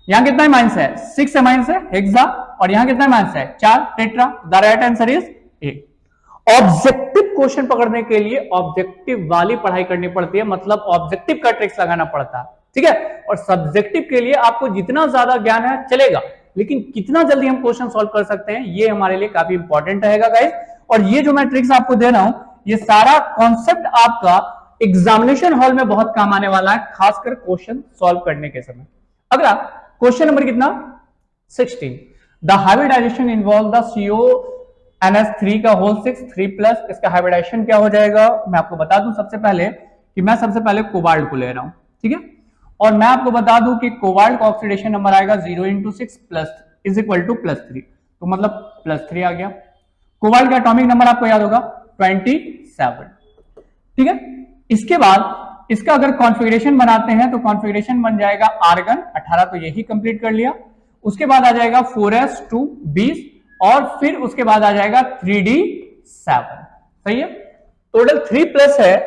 यहां कितना अमाइंस है, 6 अमाइंस है हेक्सा, और यहां कितना अमाइंस है 4, tetra. The right answer is A. Objective question पकड़ने के लिए ऑब्जेक्टिव वाली पढ़ाई करनी पड़ती है, मतलब ऑब्जेक्टिव का ट्रिक्स लगाना पड़ता है, ठीक है। और सब्जेक्टिव के लिए आपको जितना ज्यादा ज्ञान है चलेगा, लेकिन कितना जल्दी हम क्वेश्चन सॉल्व कर सकते हैं ये हमारे लिए काफी इंपॉर्टेंट रहेगा गाइस। और ये जो मैं ट्रिक्स आपको दे रहा हूं, ये सारा कॉन्सेप्ट आपका एग्जामिनेशन हॉल में बहुत काम आने वाला है, खासकर क्वेश्चन सॉल्व करने के समय। अगला क्वेश्चन नंबर कितना, 16। The hybridisation involve the CONS3 का होल 6 3+, इसका हाइब्रिडाइजेशन क्या हो जाएगा, मैं आपको बता दूं सबसे पहले कि मैं सबसे पहले कोबाल्ट को ले रहा हूं, ठीक है। और मैं आपको बता दूं कि कोबाल्ट का ऑक्सीडेशन नंबर आएगा 0 × 6 प्लस इज इक्वल टू +3, तो मतलब +3 आ गया। कोबाल्ट का एटॉमिक नंबर आपको याद होगा 27, ठीक है। इसके बाद इसका अगर कॉन्फ़िगरेशन बनाते हैं तो कॉन्फ़िगरेशन बन जाएगा आर्गन 18, तो यही कंप्लीट कर लिया। उसके बाद आ जाएगा 4s2 20, और फिर उसके बाद आ जाएगा 3d7, सही है। टोटल 3+ है,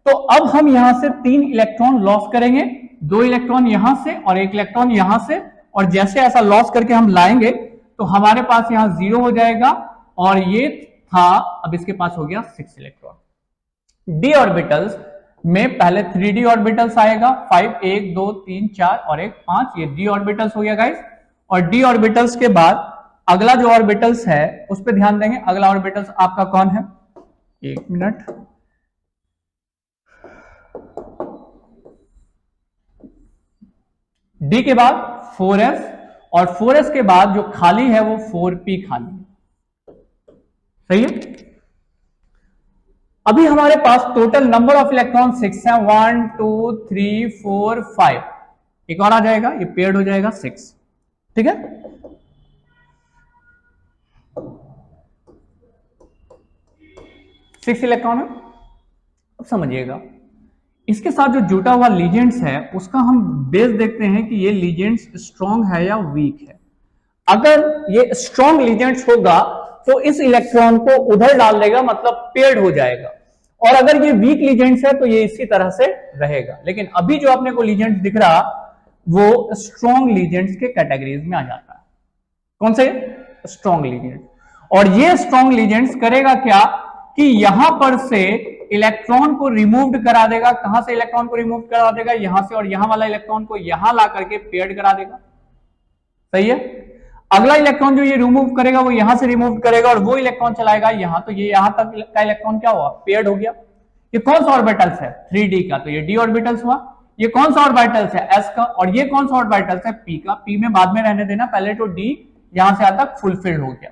तो अब हम यहां से 3 इलेक्ट्रॉन लॉस करेंगे, 2 इलेक्ट्रॉन यहां से और 1 इलेक्ट्रॉन यहां से, और जैसे ऐसा लॉस करके हम लाएंगे तो हमारे पास यहां 0 हो जाएगा, और ये था, अब इसके पास हो गया 6 इलेक्ट्रॉन। डी ऑर्बिटल्स में पहले 3d ऑर्बिटल्स आएगा, 5 1 2 3 4 और 1 5, ये d ऑर्बिटल्स हो गया गाइस। और d ऑर्बिटल्स के बाद अगला जो ऑर्बिटल्स है उस पर ध्यान देंगे, अगला ऑर्बिटल्स आपका कौन है, 1 मिनट। d के बाद 4s, और 4s के बाद जो खाली है वो 4p खाली है, सही है। अभी हमारे पास टोटल नंबर ऑफ इलेक्ट्रॉन 6 है, 1 2 3 4 5, एक और आ जाएगा, ये पेयर्ड हो जाएगा 6, ठीक है। सिक्स इलेक्ट्रॉन है। अब समझिएगा, इसके साथ जो जुटा हुआ लीजेंड्स है उसका हम बेस देखते हैं कि ये लीजेंड्स स्ट्रॉन्ग है या वीक है। अगर ये स्ट्रॉन्ग लीजेंड्स होगा तो इस इलेक्ट्रॉन को उधर डाल देगा, मतलब पेयर्ड हो जाएगा, और अगर ये वीक लीजेंड्स है तो ये इसी तरह से रहेगा। लेकिन अभी जो अपने को लीजेंड्स दिख रहा वो स्ट्रॉन्ग लीजेंड्स के कैटेगरीज में आ जाता है। कौन से, स्ट्रॉन्ग लीजेंड्स। और ये स्ट्रॉन्ग लीजेंड्स करेगा क्या कि यहां पर से इलेक्ट्रॉन को रिमूव्ड करा देगा। कहां से इलेक्ट्रॉन को रिमूव करा देगा, यहां से, और यहां वाला इलेक्ट्रॉन को यहां ला करके पेयर्ड करा देगा, सही है। अगला इलेक्ट्रॉन जो ये रिमूव करेगा वो यहां से रिमूव करेगा और वो इलेक्ट्रॉन चलाएगा यहां, तो ये यहां तक का इलेक्ट्रॉन क्या हुआ, पेयर्ड हो गया। ये कौन सा ऑर्बिटल्स है, 3d का, तो ये d ऑर्बिटल्स हुआ। ये कौन सा ऑर्बिटल्स है, s का, और ये कौन सा ऑर्बिटल्स है, p का। p में बाद में रहने देना, पहले तो d यहां से आता फुलफिल्ड हो गया।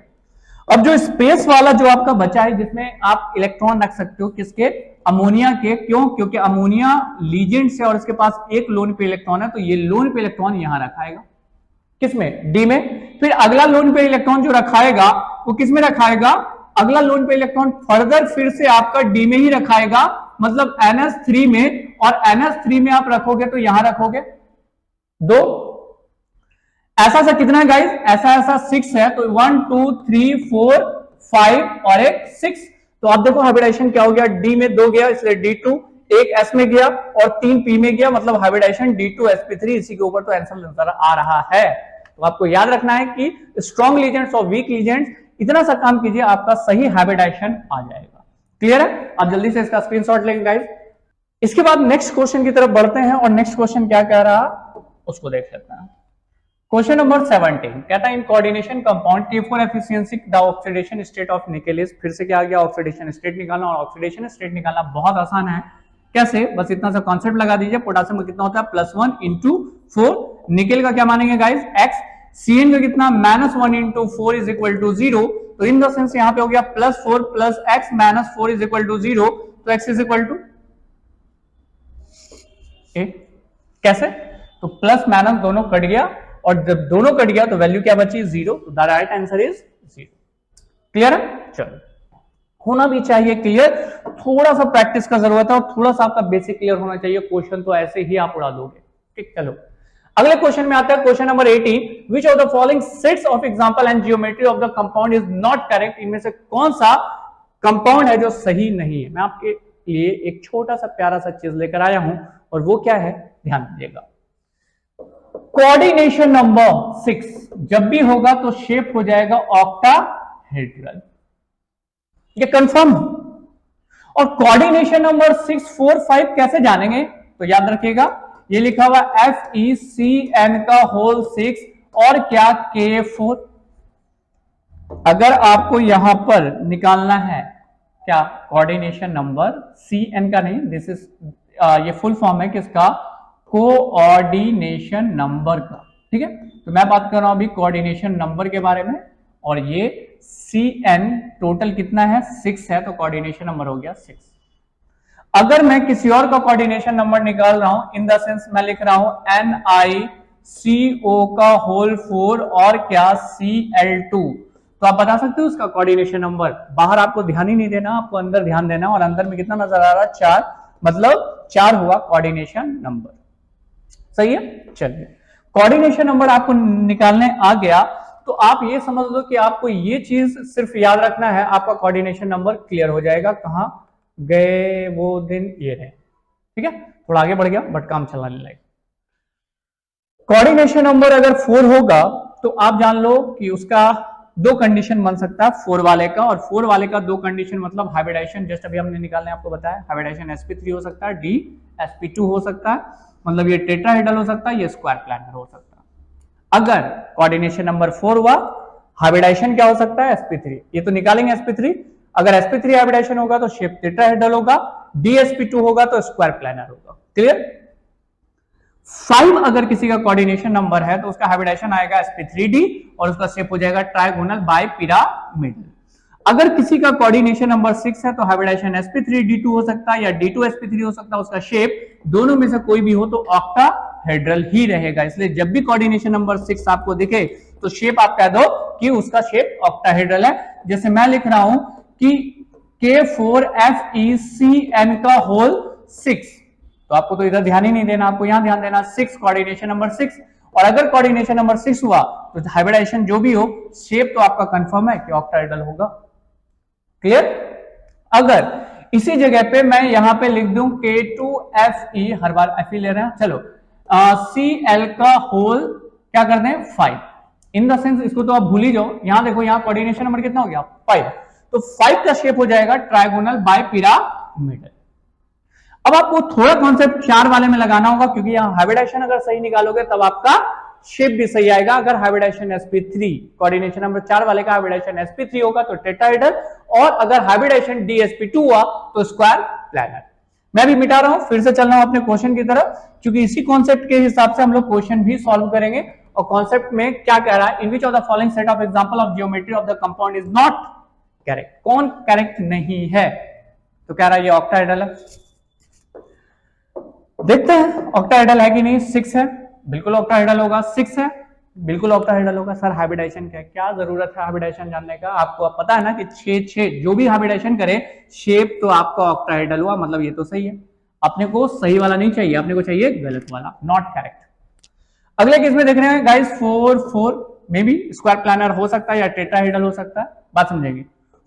अब जो स्पेस वाला जो आपका बचा है जिसमें आप इलेक्ट्रॉन रख सकते हो, किसके, अमोनिया के। क्यों, क्योंकि अमोनिया लीजेंड से और इसके पास एक लोन पे इलेक्ट्रॉन है, तो ये लोन पे इलेक्ट्रॉन यहां रखाएगा, किसमें, डी में। फिर अगला लोन पे इलेक्ट्रॉन जो रखाएगा वो किसमें रखाएगा, अगला लोन पे इलेक्ट्रॉन फर्दर फिर से आपका डी में ही रखाएगा, मतलब NS3 में, और NS3 में आप रखोगे तो यहां रखोगे 2। ऐसा सा कितना है गाइस, ऐसा 6 है, तो 1 2 3 4 5 और एक 6। तो आप देखो हाइब्रिडाइजेशन क्या हो गया, डी में 2 गया इसलिए D2, एक S में गया और 3 P में गया, मतलब हाइब्रिडाइजेशन D2sp3। इसी के ऊपर तो आंसर नजर आ रहा है। तो आपको याद रखना है कि स्ट्रॉन्ग लीजेंड्स और वीक लीजेंड्स, इतना सा काम कीजिए आपका सही हाइब्रिडाइजेशन आ जाएगा। क्लियर है, आप जल्दी से इसका स्क्रीनशॉट लेंगे गाइस। इसके बाद नेक्स्ट क्वेश्चन की तरफ बढ़ते हैं, और नेक्स्ट क्वेश्चन क्या कह रहा उसको देख लेते हैं। क्वेश्चन नंबर 17 कहता है in coordination compound T4 efficiency the oxidation state of nickel is. फिर से क्या आ गया, ऑक्सीडेशन स्टेट निकालना, और ऑक्सीडेशन स्टेट निकालना बहुत आसान है। कैसे, बस इतना सा कॉन्सेप्ट लगा दीजिए। पोटेशियम का कितना होता है, +1 × 4। निकेल का क्या मानेंगे गाइस, x। Cn का कितना, -1 × 4 इज इक्वल टू 0। तो इन द सेंस यहां पे हो गया +4 + x - 4 इज इक्वल टू 0। तो x इज इक्वल टू ए। कैसे, तो प्लस माइनस दोनों कट गया, और जब दोनों कट गया तो वैल्यू क्या बची, 0। तो the right answer is 0। Clear है, चलो होना भी चाहिए क्लियर। थोड़ा सा प्रैक्टिस का जरूरत है और थोड़ा सा आपका बेसिक क्लियर होना चाहिए। क्वेश्चन तो ऐसे ही आप उड़ा दोगे, ठीक। चलो अगले क्वेश्चन में आता है question number 18, which of the following sets of example and geometry of the compound is not correct. इनमें से कौन सा कंपाउंड है जो सही नहीं है। मैं आपके लिए एक छोटा सा प्यारा सा चीज लेकर आया हूं और वो क्या है, ध्यान दीजिएगा। कोऑर्डिनेशन नंबर 6 जब भी होगा तो शेप हो जाएगा ऑक्टाहेड्रल, ये कंफर्म। और कोऑर्डिनेशन नंबर 6, 4, 5 कैसे जानेंगे, तो याद रखिएगा ये लिखा हुआ FECN का होल 6 और क्या K4। अगर आपको यहां पर निकालना है क्या कोऑर्डिनेशन नंबर CN का नहीं, दिस इज ये फुल फॉर्म है किसका, कोऑर्डिनेशन नंबर का, ठीक है। तो मैं बात कर रहा हूं अभी कोऑर्डिनेशन नंबर के बारे में, और ये CN टोटल कितना है 6 है, तो कोऑर्डिनेशन नंबर हो गया 6। अगर मैं किसी और का कोऑर्डिनेशन नंबर निकाल रहा हूं, इन द सेंस मैं लिख रहा हूं NiCO का होल 4 और क्या Cl2, तो आप बता सकते हो उसका कोऑर्डिनेशन नंबर। बाहर आपको ध्यान ही नहीं देना, आपको अंदर ध्यान देना, और अंदर में कितना नजर आ रहा है 4, मतलब 4 हुआ कोऑर्डिनेशन नंबर, सही है। चलिए कोऑर्डिनेशन नंबर आपको निकालने आ गया तो आप ये समझ लो कि आपको ये चीज सिर्फ याद रखना है, आपका कोऑर्डिनेशन नंबर क्लियर हो जाएगा। कहां गए वो दिन, ये रहे, ठीक है। थोड़ा आगे बढ़ गया बट काम चलाने लगे। कोऑर्डिनेशन नंबर अगर 4 होगा तो आप जान लो कि उसका 2 कंडीशन बन सकता है 4 वाले का, और 4 वाले का 2 कंडीशन मतलब हाइब्रिडाइजेशन, जस्ट अभी हमने निकालने आपको बताया, हाइब्रिडाइजेशन sp3 हो सकता है, d sp2 हो सकता है, मतलब ये टेट्राहेड्रल हो सकता है, ये स्क्वायर प्लैनर हो सकता है। अगर कोऑर्डिनेशन नंबर 4 हुआ, हाइब्रिडाइजेशन क्या हो सकता है sp3, ये तो निकालेंगे sp3। अगर sp3 हाइब्रिडाइजेशन होगा तो शेप टेट्राहेड्रल होगा, dsp2 होगा तो स्क्वायर प्लैनर होगा, क्लियर। 5 अगर किसी का कोऑर्डिनेशन नंबर है तो उसका हाइब्रिडाइजेशन आएगा sp3d और उसका शेप हो जाएगा ट्राइगोनल बाय पिरामिडल। अगर किसी का कोऑर्डिनेशन नंबर 6 है तो हाइब्रिडाइजेशन sp3d2 हो सकता है या d2 sp3 हो सकता है, उसका शेप दोनों में से कोई भी हो तो ऑक्टाहेड्रल ही रहेगा। इसलिए जब भी कोऑर्डिनेशन नंबर 6 आपको दिखे तो शेप आप कह दो कि उसका शेप ऑक्टाहेड्रल है। जैसे मैं लिख रहा हूं कि K4FECN का होल 6, तो आपको तो इधर ध्यान ही नहीं देना, आपको यहां ध्यान देना 6, कोऑर्डिनेशन नंबर 6। और अगर कोऑर्डिनेशन नंबर 6 हुआ तो हाइब्रिडाइजेशन जो भी हो, शेप तो आपका कंफर्म है कि ऑक्टाहेड्रल होगा, क्लियर। अगर इसी जगह पे मैं यहां पे लिख दूं K2FE, हर बार FE ले रहे हैं, चलो Cl का होल क्या कर दें 5, इन द सेंस इसको तो आप भूल ही जाओ। यहां देखो, यहां कोऑर्डिनेशन नंबर कितना हो गया 5, तो 5 का शेप हो जाएगा ट्राइगोनल बाय पिरामिडल। अब आपको थोड़ा कॉन्सेप्ट 4 वाले में लगाना होगा, क्योंकि यहां हाइब्रिडाइजेशन अगर सही निकालोगे तब आपका शेप भी सही आएगा। अगर हाइब्रिडाइजेशन sp3, कोऑर्डिनेशन नंबर 4 वाले का हाइब्रिडाइजेशन sp3 होगा तो टेट्राहेड्रल, और अगर हाइब्रिडाइजेशन dsp2 हुआ तो स्क्वायर प्लैनर। मैं भी मिटा रहा हूं, फिर से चल रहा हूं अपने क्वेश्चन की तरफ, क्योंकि इसी कॉन्सेप्ट के हिसाब से हम लोग क्वेश्चन भी सॉल्व करेंगे। और कॉन्सेप्ट में क्या कह रहा है, in which of the following set of example of geometry of the compound is not correct, कौन करेक्ट नहीं है, तो कह रहा है ये ऑक्टाहेड्रल है। देखते हैं ऑक्टाहेड्रल है कि नहीं। 6 है, बिल्कुल ऑक्टाहेड्रल होगा, 6 है बिल्कुल ऑक्टाहेड्रल होगा। सर हाइब्रिडाइजेशन क्या जरूरत है हाइब्रिडाइजेशन जानने का, आपको अब पता है ना कि 6 जो भी हाइब्रिडाइजेशन करे शेप तो आपका ऑक्टाहेड्रल हुआ, मतलब ये तो सही है। अपने को सही वाला नहीं चाहिए, अपने को चाहिए गलत वाला, नॉट करेक्ट। अगले केस में देख रहे हैं गाइस 4 में भी स्क्वायर प्लैनर हो सकता है या टेट्राहेड्रल हो सकता है, बात समझेंगे।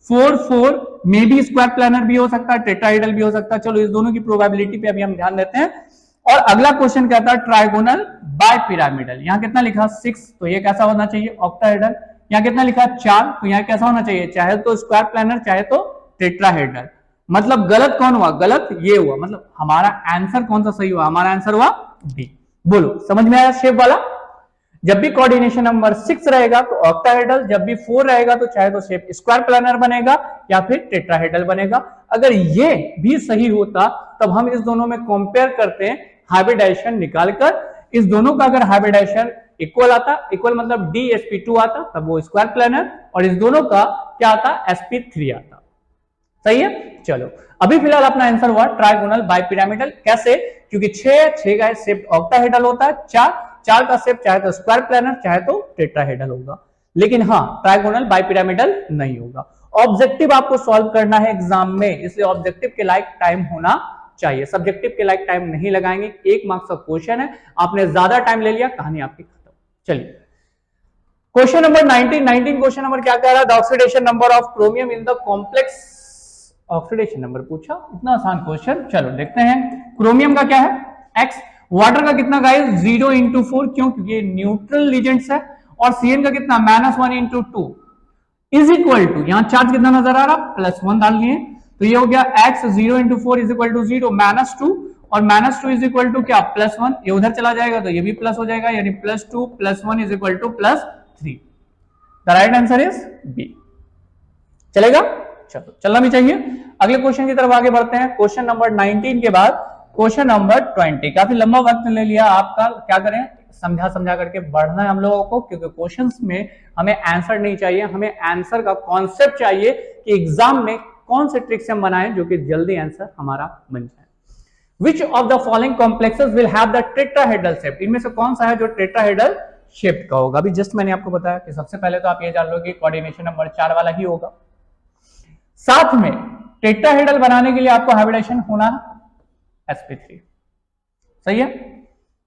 4 में भी स्क्वायर प्लैनर भी हो सकता है, टेट्राहेड्रल भी हो सकता है। चलो इस दोनों की प्रोबेबिलिटी पे अभी हम ध्यान देते हैं। और अगला क्वेश्चन कहता है ट्राइगोनल बाय पिरामिडल। यहां कितना लिखा 6, तो ये कैसा होना चाहिए ऑक्टाहेड्रल। यहां कितना लिखा 4, तो यहां कैसा होना चाहिए, चाहे तो स्क्वायर प्लैनर चाहे तो टेट्राहेड्रल। मतलब गलत कौन हुआ, गलत ये हुआ, मतलब हमारा आंसर कौन सा सही हुआ, हमारा आंसर हुआ बी। बोलो समझ में आया शेप वाला। जब भी कोऑर्डिनेशन नंबर 6 रहेगा तो ऑक्टाहेड्रल, जब भी 4 रहेगा तो चाहे तो शेप स्क्वायर प्लैनर बनेगा या फिर टेट्राहेड्रल बनेगा। अगर ये भी सही होता तब हम इस दोनों में कंपेयर करते हैं हाइब्रिडाइजेशन निकालकर। इस दोनों का अगर हाइब्रिडाइजेशन इक्वल आता, इक्वल मतलब dsp2 आता, तब वो स्क्वायर प्लैनर, और इस दोनों का क्या आता sp3 आता। सही है। चलो अभी फिलहाल अपना आंसर हुआ ट्राइगोनल बाय पिरामिडल। कैसे, क्योंकि 6 का शेप ऑक्टाहेड्रल होता है, 4 का शेप चाहे तो स्क्वायर प्लैनर चाहे तो टेट्राहेड्रल होगा, लेकिन हाँ ट्राइगोनल बाय पिरामिडल नहीं होगा। ऑब्जेक्टिव आपको सॉल्व करना है एग्जाम में, इसलिए ऑब्जेक्टिव के लायक टाइम होना चाहिए। सब्जेक्टिव के लाइक टाइम नहीं लगाएंगे, 1 मार्क्स का क्वेश्चन है, आपने ज्यादा टाइम ले लिया, कहानी आपकी खत्म। चलिए क्वेश्चन नंबर 19 क्वेश्चन नंबर क्या कह रहा है, the oxidation number of chromium in the complex, oxidation number पूछा, इतना आसान क्वेश्चन। चलो देखते हैं, क्रोमियम का क्या है x, वाटर का कितना गाइस 0 into 4, क्यों, क्योंकि ये न्यूट्रल लीजेंट्स है, और Cn का कितना -1 into 2 इज इक्वल टू, यहां चार्ज कितना नजर आ रहा, +1 डाल लिए, तो ये हो गया x 0 into 4 is equal to 0, -2 और -2 इज इक्वल टू क्या, +1, ये उधर चला जाएगा तो ये भी प्लस हो जाएगा, यानी +2 +1 is equal to +3। The right answer is B. चलेगा, चलो चलना भी चाहिए। अगले क्वेश्चन की तरफ आगे बढ़ते हैं। क्वेश्चन नंबर 19 के बाद क्वेश्चन नंबर 20, काफी लंबा वक्त ले लिया आपका, क्या करें, समझा करके बढ़ना है हम लोगों को, क्योंकि क्वेश्चंस में हमें आंसर नहीं चाहिए, हमें आंसर का कॉन्सेप्ट चाहिए कि एग्जाम में कौन से ट्रिक्स हम बनाएं जो कि जल्दी आंसर हमारा बन जाए। विच of the following complexes will have the tetrahedral shape, इनमें से कौन सा है जो टेट्राहेड्रल शेप का होगा। अभी जस्ट मैंने आपको बताया कि सबसे पहले तो आप ये जान लो कि कोऑर्डिनेशन नंबर 4 वाला ही होगा। साथ में टेट्राहेड्रल बनाने के लिए आपको हाइब्रिडेशन होना है sp3, सही है।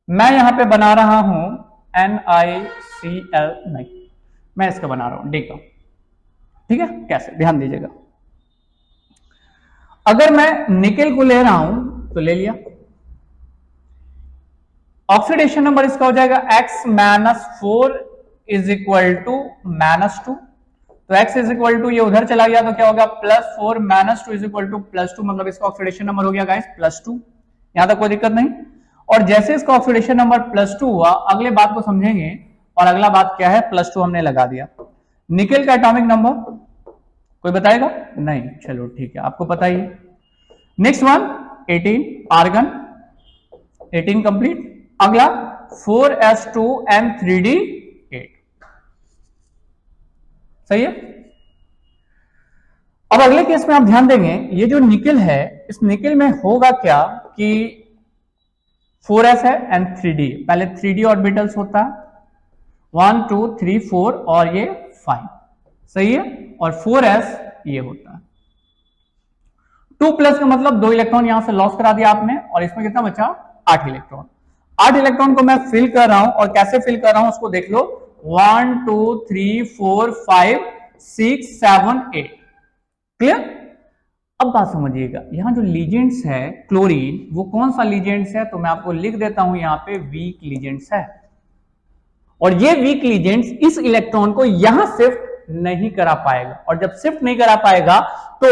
मैं यहां पे बना रहा हूं NiCl, नहीं, मैं इसका बना रहा हूं डी का, ठीक है। कैसे, ध्यान दीजिएगा, अगर मैं निकेल को ले रहा हूं तो ले लिया, ऑक्सीडेशन नंबर इसका हो जाएगा x-4 इज इक्वल टू -2, तो x इज इक्वल टू, ये उधर चला गया तो क्या होगा, +4 -2 इज इक्वल टू +2, मतलब इसका ऑक्सीडेशन नंबर हो गया गाइस +2, यहां तक कोई दिक्कत नहीं। और जैसे इसका ऑक्सीडेशन नंबर +2 हुआ, अगले बात को समझेंगे, और अगला बात क्या है, +2 हमने लगा दिया। निकेल का एटॉमिक नंबर कोई बताएगा, नहीं, चलो ठीक है, आपको पता ही है। Next one 18, argon 18 complete. अगला 4s2n3d8, सही है। अब अगले केस में आप ध्यान देंगे, ये जो निकेल है, इस निकेल में होगा क्या कि 4s है एंड 3d, पहले 3d ऑर्बिटल्स होता है, 1 2 3 4 और ये 5, सही है, और 4s ये होता है। 2+ का मतलब 2 इलेक्ट्रॉन यहां से लॉस करा दिया आपने, और इसमें कितना बचा, 8 इलेक्ट्रॉन। 8 इलेक्ट्रॉन को मैं फिल कर रहा हूं, और कैसे फिल कर रहा हूं उसको देख लो, 1 2 3 4 5 6 7 8, क्लियर। अब बात समझिएगा, यहां जो लीजेंड्स है क्लोरीन, वो कौन सा लीजेंड्स है, तो मैं आपको लिख देता हूं यहां पे वीक लीजेंड्स है, और ये वीक लीजेंड्स इस इलेक्ट्रॉन को यहां शिफ्ट नहीं करा पाएगा, और जब शिफ्ट नहीं करा पाएगा तो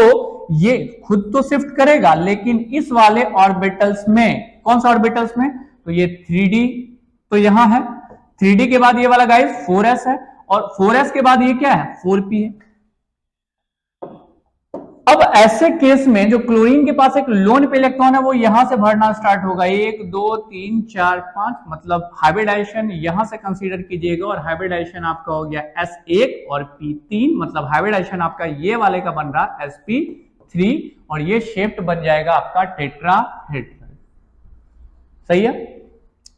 ये खुद तो शिफ्ट करेगा, लेकिन इस वाले ऑर्बिटल्स में, कौन सा ऑर्बिटल्स में, तो ये 3d, तो यहां है 3d के बाद ये वाला गाइस 4s है, और 4s के बाद ये क्या है, 4p है। अब ऐसे केस में जो क्लोरीन के पास एक लोन पे इलेक्ट्रॉन है, वो यहां से भरना स्टार्ट होगा, 1 2 3 4 5, मतलब हाइब्रिडाइजेशन यहां से कंसीडर कीजिएगा, और हाइब्रिडाइजेशन आपका हो गया S1 और P3, मतलब हाइब्रिडाइजेशन आपका ये वाले का बन रहा sp3, और ये शेप्ड बन जाएगा आपका टेट्राहेड्रल, सही है।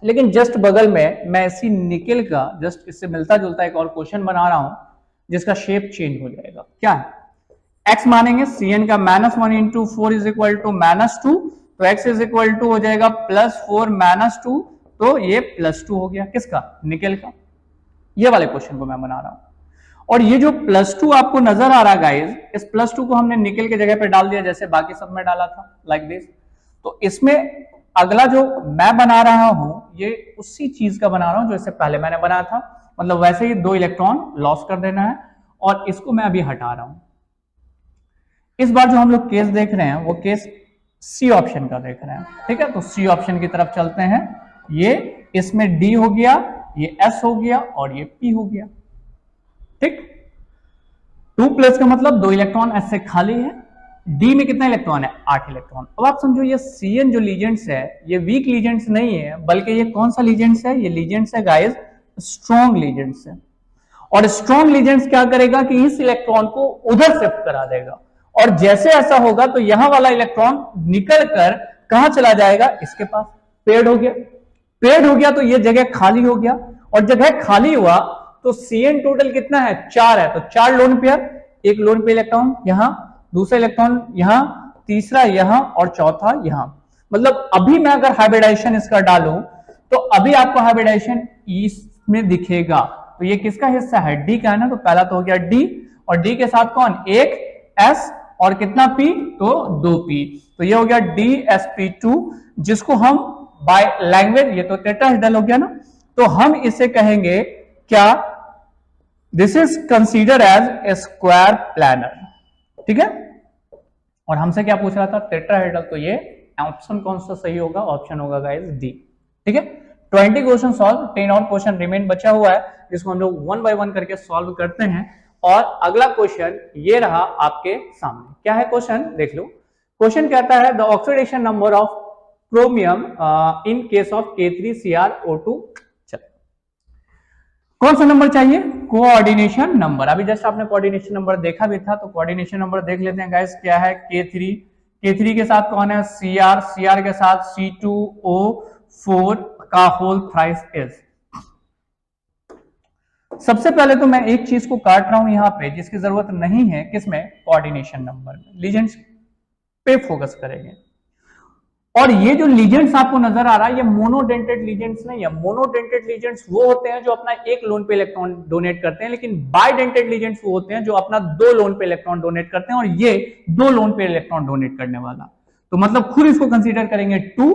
लेकिन जस्ट बगल में मैं इसी निकेल का जस्ट इससे मिलता जुलता एक और क्वेश्चन बना रहा हूं, जिसका शेप चेंज हो जाएगा। क्या है, x मानेंगे, Cn का -1 into 4 इज इक्वल टू -2, तो x इज इक्वल टू हो जाएगा +4 -2, तो ये +2 हो गया, किसका, निकेल का। ये वाले क्वेश्चन को मैं बना रहा हूं, और ये जो +2 आपको नजर आ रहा गाइस, इस +2 को हमने निकेल के जगह पे डाल दिया, जैसे बाकी सब में डाला था, लाइक दिस। तो इसमें अगला जो मैं बना रहा हूं, ये उसी चीज का बना रहा हूं जो इससे पहले मैंने बनाया था, मतलब वैसे ही 2 इलेक्ट्रॉन लॉस कर देना है, और इसको मैं अभी हटा रहा हूं। इस बार जो हम लोग केस देख रहे हैं, वो केस सी ऑप्शन का देख रहे हैं, ठीक है। तो सी ऑप्शन की तरफ चलते हैं, ये इसमें डी हो गया, ये एस हो गया, और ये पी हो गया, ठीक। 2+ का मतलब 2 इलेक्ट्रॉन एस से खाली है, डी में कितना इलेक्ट्रॉन है, 8 इलेक्ट्रॉन। अब आप समझो, ये Cn जो लीजेंड्स है, ये वीक लीजेंड्स नहीं है, बल्कि ये कौन सा लीजेंड्स है, ये लीजेंड्स है गाइस स्ट्रॉन्ग लीजेंड्स है, और स्ट्रॉन्ग लीजेंड्स क्या करेगा कि इस इलेक्ट्रॉन को उधर शिफ्ट करा देगा, और जैसे ऐसा होगा तो यहां वाला इलेक्ट्रॉन निकल कर कहां चला जाएगा, इसके पास, पेड हो गया। पेड हो गया तो ये जगह खाली हो गया, और जगह खाली हुआ तो Cn टोटल कितना है, 4 है, तो 4 लोन पेयर, एक लोन पेयर इलेक्ट्रॉन यहां, दूसरा इलेक्ट्रॉन यहां, तीसरा यहां, और चौथा यहां। मतलब अभी मैं अगर हाइब्रिडाइजेशन इसका डालूं तो अभी आपको हाइब्रिडाइजेशन इसमें दिखेगा। तो ये किसका हिस्सा है? डी का है ना। तो पहला तो हो गया डी, और डी के साथ कौन? एक एस और कितना पी? तो 2p। तो ये हो गया DsP2, जिसको हम बाय लैंग्वेज, ये तो टेट्राहेड्रल हो गया ना, तो हम इसे कहेंगे क्या? This is consider as a square planar. ठीक है। और हमसे क्या पूछ रहा था? टेट्राहेड्रल। तो ये ऑप्शन कौन सा सही होगा? ऑप्शन होगा गाइस डी। ठीक है। 20 क्वेश्चन सॉल्व, 10 और क्वेश्चन रिमेन बचा हुआ है, जिसको हम लोग 1 बाय 1 करके सॉल्व करते हैं। और अगला क्वेश्चन ये रहा आपके सामने। क्या है क्वेश्चन? देख लो। क्वेश्चन कहता है the oxidation number of chromium in case of K3CrO2। कौन सा नंबर चाहिए? Coordination number. अभी जस्ट आपने कोऑर्डिनेशन नंबर देखा भी था, तो कोऑर्डिनेशन नंबर देख लेते हैं गाइस। क्या है? K3 के साथ कौन है? Cr के साथ C2O4 का होल थ्राइस इज। सबसे पहले तो मैं एक चीज को काट रहा हूं यहां पे, जिसकी जरूरत नहीं है। किसमें? कोऑर्डिनेशन नंबर में। लीजेंड्स पे फोकस करेंगे। और ये जो लीजेंड्स आपको नजर आ रहा है, ये मोनोडेंटेड लीजेंड्स नहीं है। मोनोडेंटेड लीजेंड्स वो होते हैं जो अपना एक लोन पे इलेक्ट्रॉन डोनेट करते हैं, लेकिन बाइडेंटेड लीजेंड्स वो होते हैं जो अपना 2 लोन पे इलेक्ट्रॉन डोनेट करते हैं, और ये 2 लोन पे इलेक्ट्रॉन डोनेट करने वाला। तो मतलब खुद इसको कंसीडर करेंगे 2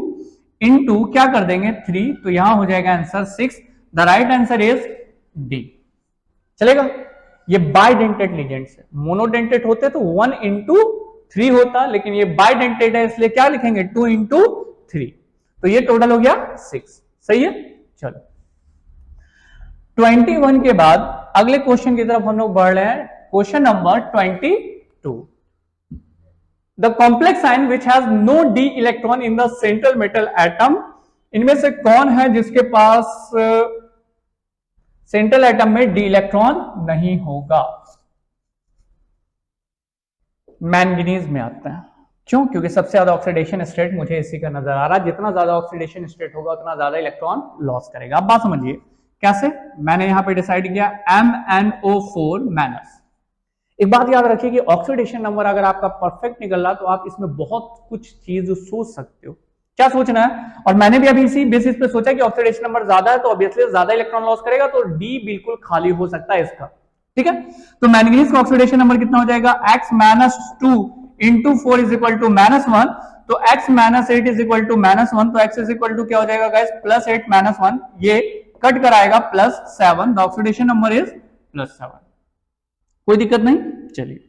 इंटू क्या कर देंगे 3, तो यहां हो जाएगा answer 6। The right answer is D. चलेगा। ये बाइडेंटेड लीजेंड्स है। मोनोडेंटेड होते तो 1 इंटू 3 होता, लेकिन ये बाइडेंटेड है, इसलिए क्या लिखेंगे? 2 इंटू 3। तो ये टोटल हो गया 6। सही है। चलो 21 के बाद अगले क्वेश्चन की तरफ हम लोग बढ़ रहे हैं। Question number 22। The complex ion which has no d electron in the central metal atom. इनमें से कौन है जिसके पास सेंट्रल एटम में डी इलेक्ट्रॉन नहीं होगा? मैंगनीज में आता है। क्यों? क्योंकि सबसे ज्यादा ऑक्सीडेशन स्टेट मुझे इसी का नजर आ रहा है। जितना ज्यादा ऑक्सीडेशन स्टेट होगा उतना ज्यादा इलेक्ट्रॉन लॉस करेगा। अब बात समझिए कैसे। मैंने यहां पे डिसाइड किया MnO4 माइनस। एक बात याद रखिए कि ऑक्सीडेशन नंबर अगर आपका परफेक्ट निकल रहा तो आप इसमें बहुत कुछ चीज सोच सकते हो। क्या सोचना है? और मैंने भी अभी इसी बेसिस पे सोचा कि ऑक्सीडेशन नंबर ज्यादा है तो ऑब्वियसली ज्यादा इलेक्ट्रॉन लॉस करेगा, तो डी बिल्कुल खाली हो सकता है इसका। ठीक है। तो मैंगनीज का ऑक्सीडेशन नंबर कितना हो जाएगा? x-2 into 4 is equal to -1। तो x-8 इज इक्वल टू -1। तो x इज इक्वल टू क्या हो जाएगा गाइस? +8 -1। ये कट कराएगा +7। The oxidation number is +7। कोई दिक्कत नहीं। चलिए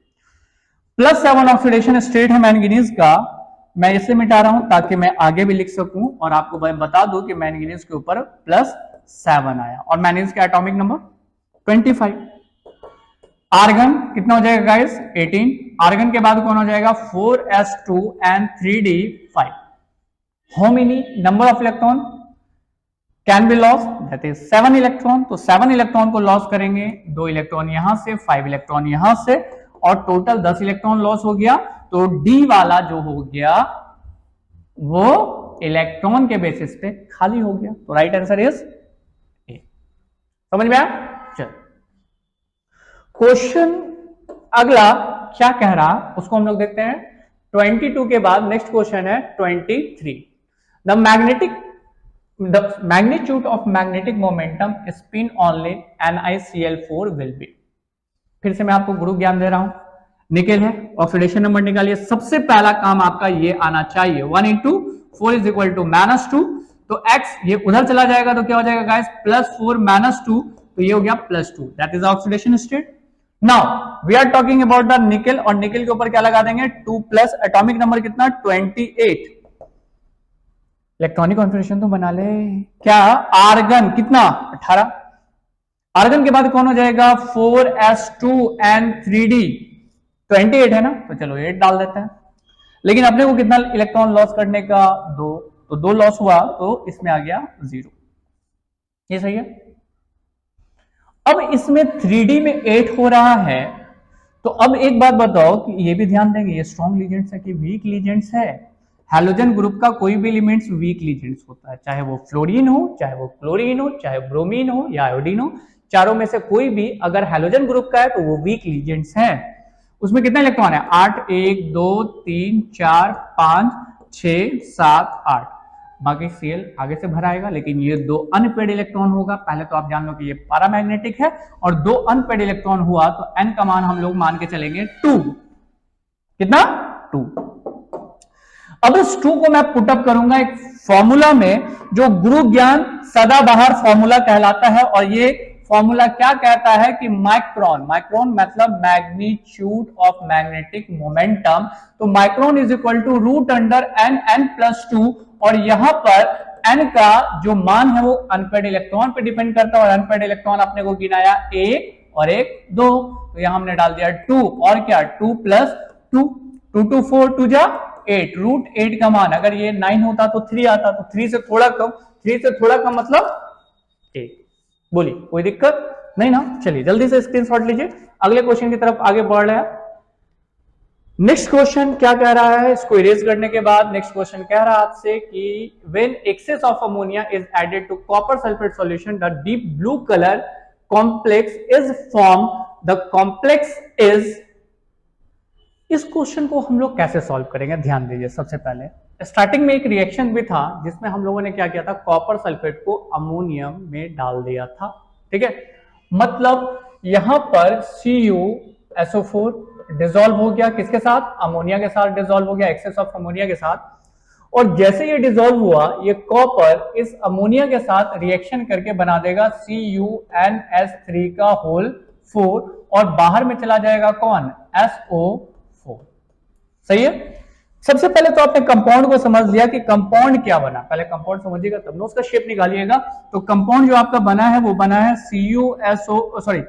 +7 ऑक्सीडेशन स्टेट है मैंगनीज का। मैं इसे मिटा रहा हूं ताकि मैं आगे भी लिख सकूं और आपको बता दूं कि मैंगनीज के ऊपर +7 आया। और मैंगनीज का एटॉमिक नंबर 25। आर्गन कितना हो जाएगा गाइस? 18। आर्गन के बाद कौन हो जाएगा? 4s2 and 3d5। How many number of electron can be loss? That is 7 electron. तो 7 इलेक्ट्रॉन को लॉस करेंगे, 2 इलेक्ट्रॉन यहां से, 5 इलेक्ट्रॉन यहां से, और टोटल 10 इलेक्ट्रॉन लॉस हो गया। तो डी वाला जो हो गया वो इलेक्ट्रॉन के बेसिस पे खाली हो गया। तो राइट आंसर इज ए। समझ में आया? चल क्वेश्चन अगला क्या कह रहा उसको हम लोग देखते हैं। 22 के बाद नेक्स्ट क्वेश्चन है 23। The magnitude of magnetic momentum spin only NiCl4 will be. फिर से मैं आपको ग्रुप ज्ञान दे रहा हूं। निकेल है, ऑक्सीडेशन नंबर निकालिए। सबसे पहला काम आपका ये आना चाहिए। 1 इंटू 4 इज इक्वल टू -2। तो x ये उधर चला जाएगा तो क्या हो जाएगा गाइस? +4 -2। तो ये हो गया +2। That is oxidation state. Now we are talking about the nickel, और निकेल के ऊपर क्या लगा देंगे? 2+। एटॉमिक नंबर कितना? 28। इलेक्ट्रॉनिक कॉन्फिगरेशन तो बना ले। क्या? आर्गन कितना? 18। आर्गन के बाद कौन हो जाएगा? 4s2 and 3d। 28 है ना, तो चलो 8 डाल देते हैं। लेकिन अपने को कितना इलेक्ट्रॉन लॉस करने का? 2। तो 2 लॉस हुआ तो इसमें आ गया 0। ये सही है। अब इसमें 3d में 8 हो रहा है, तो अब एक बात बताओ कि ये भी ध्यान देंगे, ये स्ट्रॉन्ग लीजेंट्स है कि वीक लीजेंट्स है? हैलोजन ग्रुप का कोई भी एलिमेंट्स वीक लीजेंट्स होता है, चाहे वो फ्लोरीन हो, चाहे वो क्लोरीन हो, चाहे ब्रोमीन हो या आयोडीन हो। चारों में से कोई भी अगर हैलोजन ग्रुप का है तो वो वीक लीजेंट्स है। उसमें कितना इलेक्ट्रॉन है? 8, 1, 2, 3, 4, 5, 6 7 8, बाकी Cl आगे से भराएगा, लेकिन ये 2 अनपेड इलेक्ट्रॉन होगा। पहले तो आप जान लो कि ये पैरामैग्नेटिक है, और 2 अनपेड इलेक्ट्रॉन हुआ तो n का मान हम लोग मान के चलेंगे 2। कितना? 2। अब इस 2 को मैं पुटअप करूंगा एक फॉर्मूला में, जो गुरु ज्ञान सदाबहार फॉर्मूला कहलाता है। और ये फॉर्मूला क्या कहता है कि माइक्रोन, माइक्रोन मतलब मैग्नीट्यूड ऑफ मैग्नेटिक मोमेंटम। तो micron is equal to root under n n plus 2, और यहां पर n का जो मान है वो अनपेड इलेक्ट्रॉन पे डिपेंड करता है, और अनपेड इलेक्ट्रॉन अपने को गिनाया 1 और 1 2, तो यहां हमने डाल दिया 2, और क्या 2 प्लस 2, 2 2 4 2 जा 8, रूट 8 का मान अगर ये 9 होता तो 3 आता, तो 3 से थोड़ा कम, 3 से थोड़ा कम मतलब 8। बोलिए कोई दिक्कत नहीं ना? चलिए जल्दी से स्क्रीनशॉट लीजिए, अगले क्वेश्चन की तरफ आगे बढ़ रहे हैं। नेक्स्ट क्वेश्चन क्या कह रहा है, इसको इरेज करने के बाद नेक्स्ट क्वेश्चन कह रहा है आपसे कि when excess of ammonia is added to copper sulphate solution the deep blue colour complex is form, the complex is. इस क्वेश्चन को हम लोग कैसे सॉल्व करेंगे, ध्यान दीजिए। सबसे पहले स्टार्टिंग में एक रिएक्शन भी था जिसमें हम लोगों ने क्या किया था, कॉपर सल्फेट को अमोनियम में डाल दिया था, ठीक है। मतलब यहां पर CuSO4 डिसॉल्व हो गया, किसके साथ? अमोनिया के साथ डिसॉल्व हो गया, एक्सेस ऑफ अमोनिया के साथ। और जैसे ये डिसॉल्व हुआ, ये कॉपर इस अमोनिया के साथ रिएक्शन करके बना देगा CuNS3 का होल 4, और बाहर में चला जाएगा कौन? SO4। सही है। सबसे पहले तो आपने कंपाउंड को समझ लिया कि कंपाउंड क्या बना, पहले कंपाउंड समझिएगा तब ना उसका शेप निकालिएगा। तो कंपाउंड जो आपका बना है वो बना है CuSO, सॉरी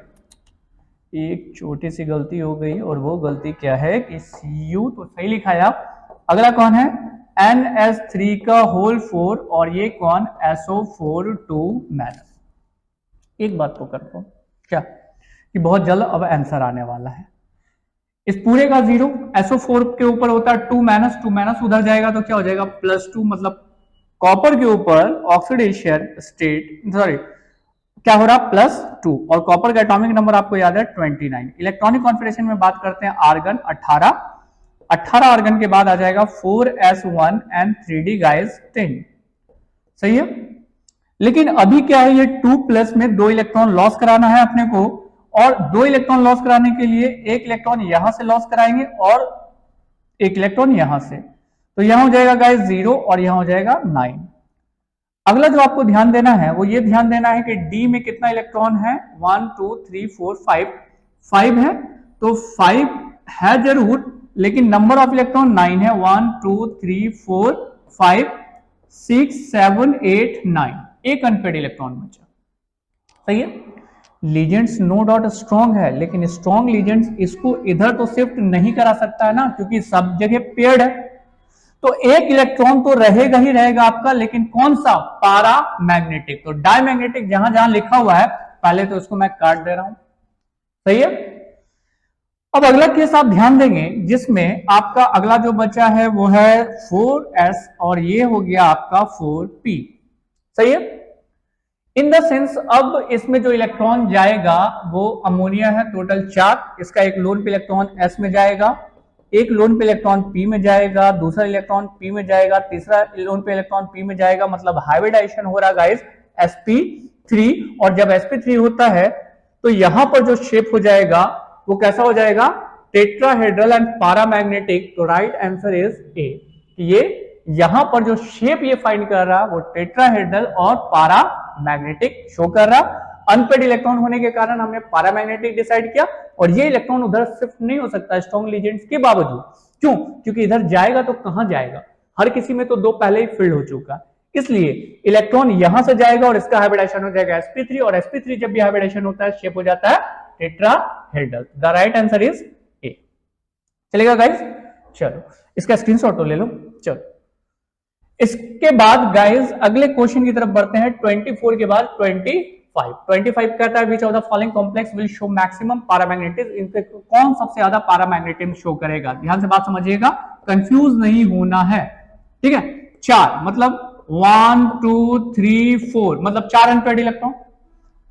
एक छोटी सी गलती हो गई, और वो गलती क्या है कि Cu तो सही लिखा है आप, अगला कौन है? NS3 का होल 4, और ये कौन? SO4 2 minus. एक बात को करता हूं क्या कि बहुत जल्द अब आंसर आने वाला है। इस पूरे का 0 SO4 के ऊपर होता है 2 माइनस, 2 माइनस उधर जाएगा तो क्या हो जाएगा? +2, मतलब कॉपर के ऊपर ऑक्सीडेशन स्टेट, सॉरी क्या हो रहा? +2, और कॉपर का एटॉमिक नंबर आपको याद है 29। इलेक्ट्रॉनिक कॉन्फिगरेशन में बात करते हैं, आर्गन 18 आर्गन के बाद आ जाएगा 4s1 and 3d गाइस 10। सही है। लेकिन अभी क्या है, ये 2+ में 2 इलेक्ट्रॉन लॉस कराना है अपने को, और 2 इलेक्ट्रॉन लॉस कराने के लिए 1 इलेक्ट्रॉन यहां से लॉस कराएंगे और 1 इलेक्ट्रॉन यहां से, तो यहां हो जाएगा गाइस 0 और यहां हो जाएगा 9। अगला जो आपको ध्यान देना है वो ये ध्यान देना है कि डी में कितना इलेक्ट्रॉन है? 1 2 3 4 5 है, तो 5 है जरूर, लेकिन नंबर ऑफ इलेक्ट्रॉन 9 है। 1 2 3 4 5 6 7 8 9, एक अनपेड इलेक्ट्रॉन बचा। सही है। लीजेंड्स नो डाउट स्ट्रॉन्ग है, लेकिन स्ट्रॉन्ग लीजेंड्स इसको इधर तो शिफ्ट नहीं करा सकता है ना, क्योंकि सब जगह पेयर्ड है। तो एक इलेक्ट्रॉन तो रहेगा ही रहेगा आपका, लेकिन कौन सा? पारा मैग्नेटिक। तो डायमैग्नेटिक जहां जहां लिखा हुआ है पहले तो इसको मैं काट दे रहा हूं। सही है। अब अगला केस आप ध्यान देंगे, जिसमें आपका अगला जो बचा है वो है 4s, और ये हो गया आपका 4p। सही है। इन द सेंस अब इसमें जो इलेक्ट्रॉन जाएगा वो अमोनिया है, टोटल 4, इसका एक लोन पे इलेक्ट्रॉन s में जाएगा, एक लोन पे इलेक्ट्रॉन p में जाएगा, दूसरा इलेक्ट्रॉन p में जाएगा, तीसरा लोन पे इलेक्ट्रॉन p में जाएगा, मतलब हाइब्रिडाइजेशन हो रहा गाइस sp3। और जब sp3 होता है तो यहां पर जो शेप हो जाएगा वो कैसा हो जाएगा? Tetrahedral and paramagnetic. तो राइट आंसर इज ए, ये यहां पर जो शेप ये फाइंड कर रहा वो टेट्राहेड्रल और पैरामैग्नेटिक शो कर रहा। अनपेड इलेक्ट्रॉन होने के कारण हमने पैरामैग्नेटिक डिसाइड किया, और ये इलेक्ट्रॉन उधर शिफ्ट नहीं हो सकता स्ट्रॉन्ग लीजेंड्स के बावजूद। क्यों? क्योंकि इधर जाएगा तो कहां जाएगा? हर किसी में तो 2 पहले ही फिल्ड हो चुका, इसलिए इलेक्ट्रॉन यहां से जाएगा और इसका हाइब्रिडाइजेशन हो जाएगा sp3, और sp3 जब भी हाइब्रिडाइजेशन होता है शेप हो जाता है tetrahedral. The right answer is ए। चलेगा गाइस? चलो इसका स्क्रीनशॉट तो ले लो। चलो इसके बाद गाइस अगले क्वेश्चन की तरफ बढ़ते हैं। 24 के बाद 25 कहता है which of the following complex will show maximum paramagnetism. इनसे कौन सबसे ज्यादा पैरामैग्नेटिज्म शो करेगा? ध्यान से बात समझिएगा, कंफ्यूज नहीं होना है, ठीक है। 4 मतलब 1 2 3 4, मतलब 4 अनपेड इलेक्ट्रॉन।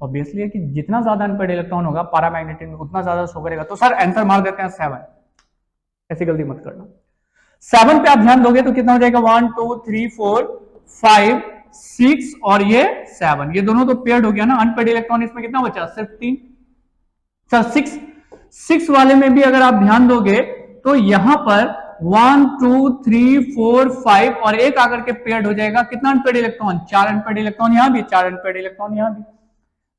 ऑब्वियसली है कि जितना ज्यादा अनपेड इलेक्ट्रॉन होगा पैरामैग्नेटिज्म उतना ज्यादा शो करेगा। तो सर आंसर मार देते हैं 7, ऐसी गलती मत करना। 7 पे आप ध्यान दोगे तो कितना हो जाएगा 1 2 3 4 5 6 और ये 7, ये दोनों तो पेयर्ड हो गया ना। अनपेयर्ड इलेक्ट्रॉन इसमें कितना बचा, सिर्फ 3। सर 6 वाले में भी अगर आप ध्यान दोगे तो यहां पर 1 2 3 4 5 और एक आकर के पेयर्ड हो जाएगा। कितना अनपेयर्ड इलेक्ट्रॉन, 4 अनपेयर्ड इलेक्ट्रॉन यहां भी, 4 अनपेयर्ड इलेक्ट्रॉन यहां भी।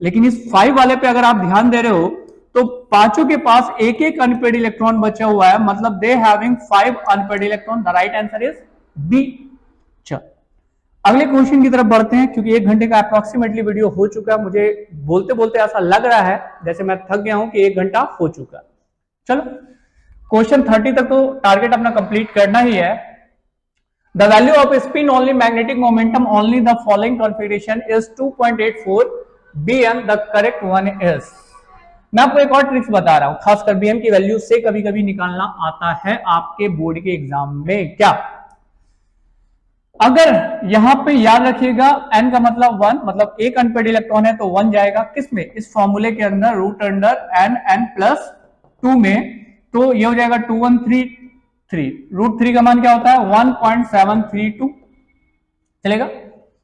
लेकिन इस 5 वाले पे अगर आप ध्यान दे रहे हो तो पांचों के पास एक एक अनपेयर्ड इलेक्ट्रॉन बचा हुआ है, मतलब they having 5 unpaired electron. The right answer is B. चल अगले क्वेश्चन की तरफ बढ़ते हैं, क्योंकि 1 घंटे का अप्रोक्सीमेटली वीडियो हो चुका है। मुझे बोलते बोलते ऐसा लग रहा है जैसे मैं थक गया हूं कि 1 घंटा हो चुका है। चलो क्वेश्चन 30 तक तो टारगेट अपना कंप्लीट करना ही है। The value off spin only magnetic momentum only the following configuration is 2.84 bm, the correct one is. मैं आपको एक और ट्रिक्स बता रहा हूं, खासकर बीएम की वैल्यू से कभी कभी निकालना आता है आपके बोर्ड के एग्जाम में। क्या, अगर यहां पे याद रखिएगा n का मतलब 1, मतलब एक अनपेयर्ड इलेक्ट्रॉन है तो 1 जाएगा किसमें, इस फॉर्मूले के अंदर, रूट अंडर n प्लस 2 में। तो ये हो जाएगा 2133। रूट 3 का मान क्या होता है 1.732। चलेगा,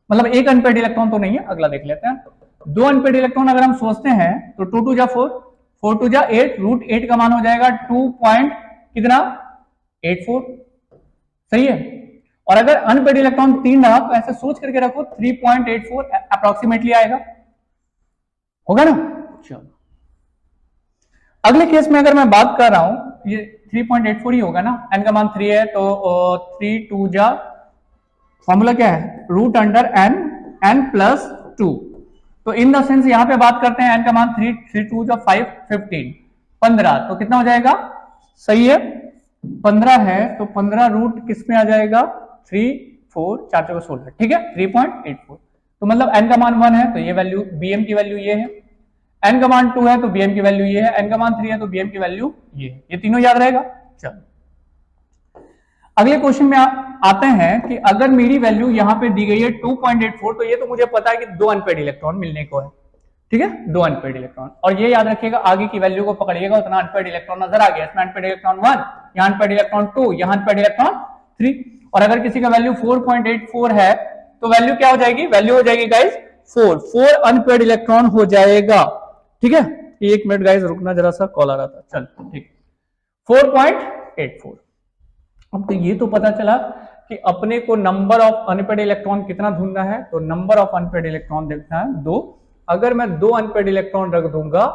मतलब एक अनपेयर्ड इलेक्ट्रॉन तो नहीं है। अगला देख लेते हैं, 2 अनपेयर्ड इलेक्ट्रॉन अगर हम सोचते हैं तो 2 2 जा 4, 4 2 जा 8, रूट 8 का मान हो जाएगा 2.84। सही है। और अगर अनपेयर्ड इलेक्ट्रॉन 3 रहा तो ऐसे सोच करके रखो 3.84 अप्रोक्सीमेटली आएगा, होगा ना। चलो अगले केस में अगर मैं बात कर रहा हूं, ये 3.84 ही होगा ना, n का मान 3 है तो 3 2 जा, फॉर्मूला क्या है, रूट अंडर n प्लस 2। तो इन द सेंस यहां पे बात करते हैं n का मान 3 2 जा 5 15 15, तो कितना हो जाएगा, सही है 15 है तो 15 रूट किस में आ जाएगा 3 4 4 4 16, ठीक है 3.84। तो मतलब n का मान 1 है तो ये वैल्यू bm की वैल्यू ये है, n का मान 2 है तो bm की वैल्यू ये है, n का मान 3 है तो bm की वैल्यू ये है। ये तीनों याद रहेगा। चलो अगले क्वेश्चन में आते हैं कि अगर मेरी वैल्यू यहां पे दी गई है 2.84, तो ये तो मुझे पता है कि 2 अनपेयर्ड इलेक्ट्रॉन मिलने को है, ठीक है 2 अनपेयर्ड इलेक्ट्रॉन। और ये याद रखिएगा आगे की वैल्यू को पकड़िएगा, उतना अनपेयर्ड इलेक्ट्रॉन नजर आ गया, इसमें अनपेयर्ड इलेक्ट्रॉन 1, यहाँ अनपेयर्ड इलेक्ट्रॉन 2, यहाँ अनपेयर्ड इलेक्ट्रॉन 3। और अगर किसी का वैल्यू 4.84 है तो वैल्यू क्या हो जाएगी, वैल्यू हो जाएगी गाइस 4 अनपेयर्ड इलेक्ट्रॉन हो जाएगा, ठीक है। 1 मिनट गाइस रुकना, जरा सा कॉल आ रहा था। चल ठीक, 4.84। अब तो ये तो पता चला कि अपने को नंबर ऑफ अनपेयर्ड इलेक्ट्रॉन कितना ढूंढना है, तो नंबर ऑफ अनपेयर्ड इलेक्ट्रॉन देखना है 2। अगर मैं 2 अनपेयर्ड इलेक्ट्रॉन रख दूंगा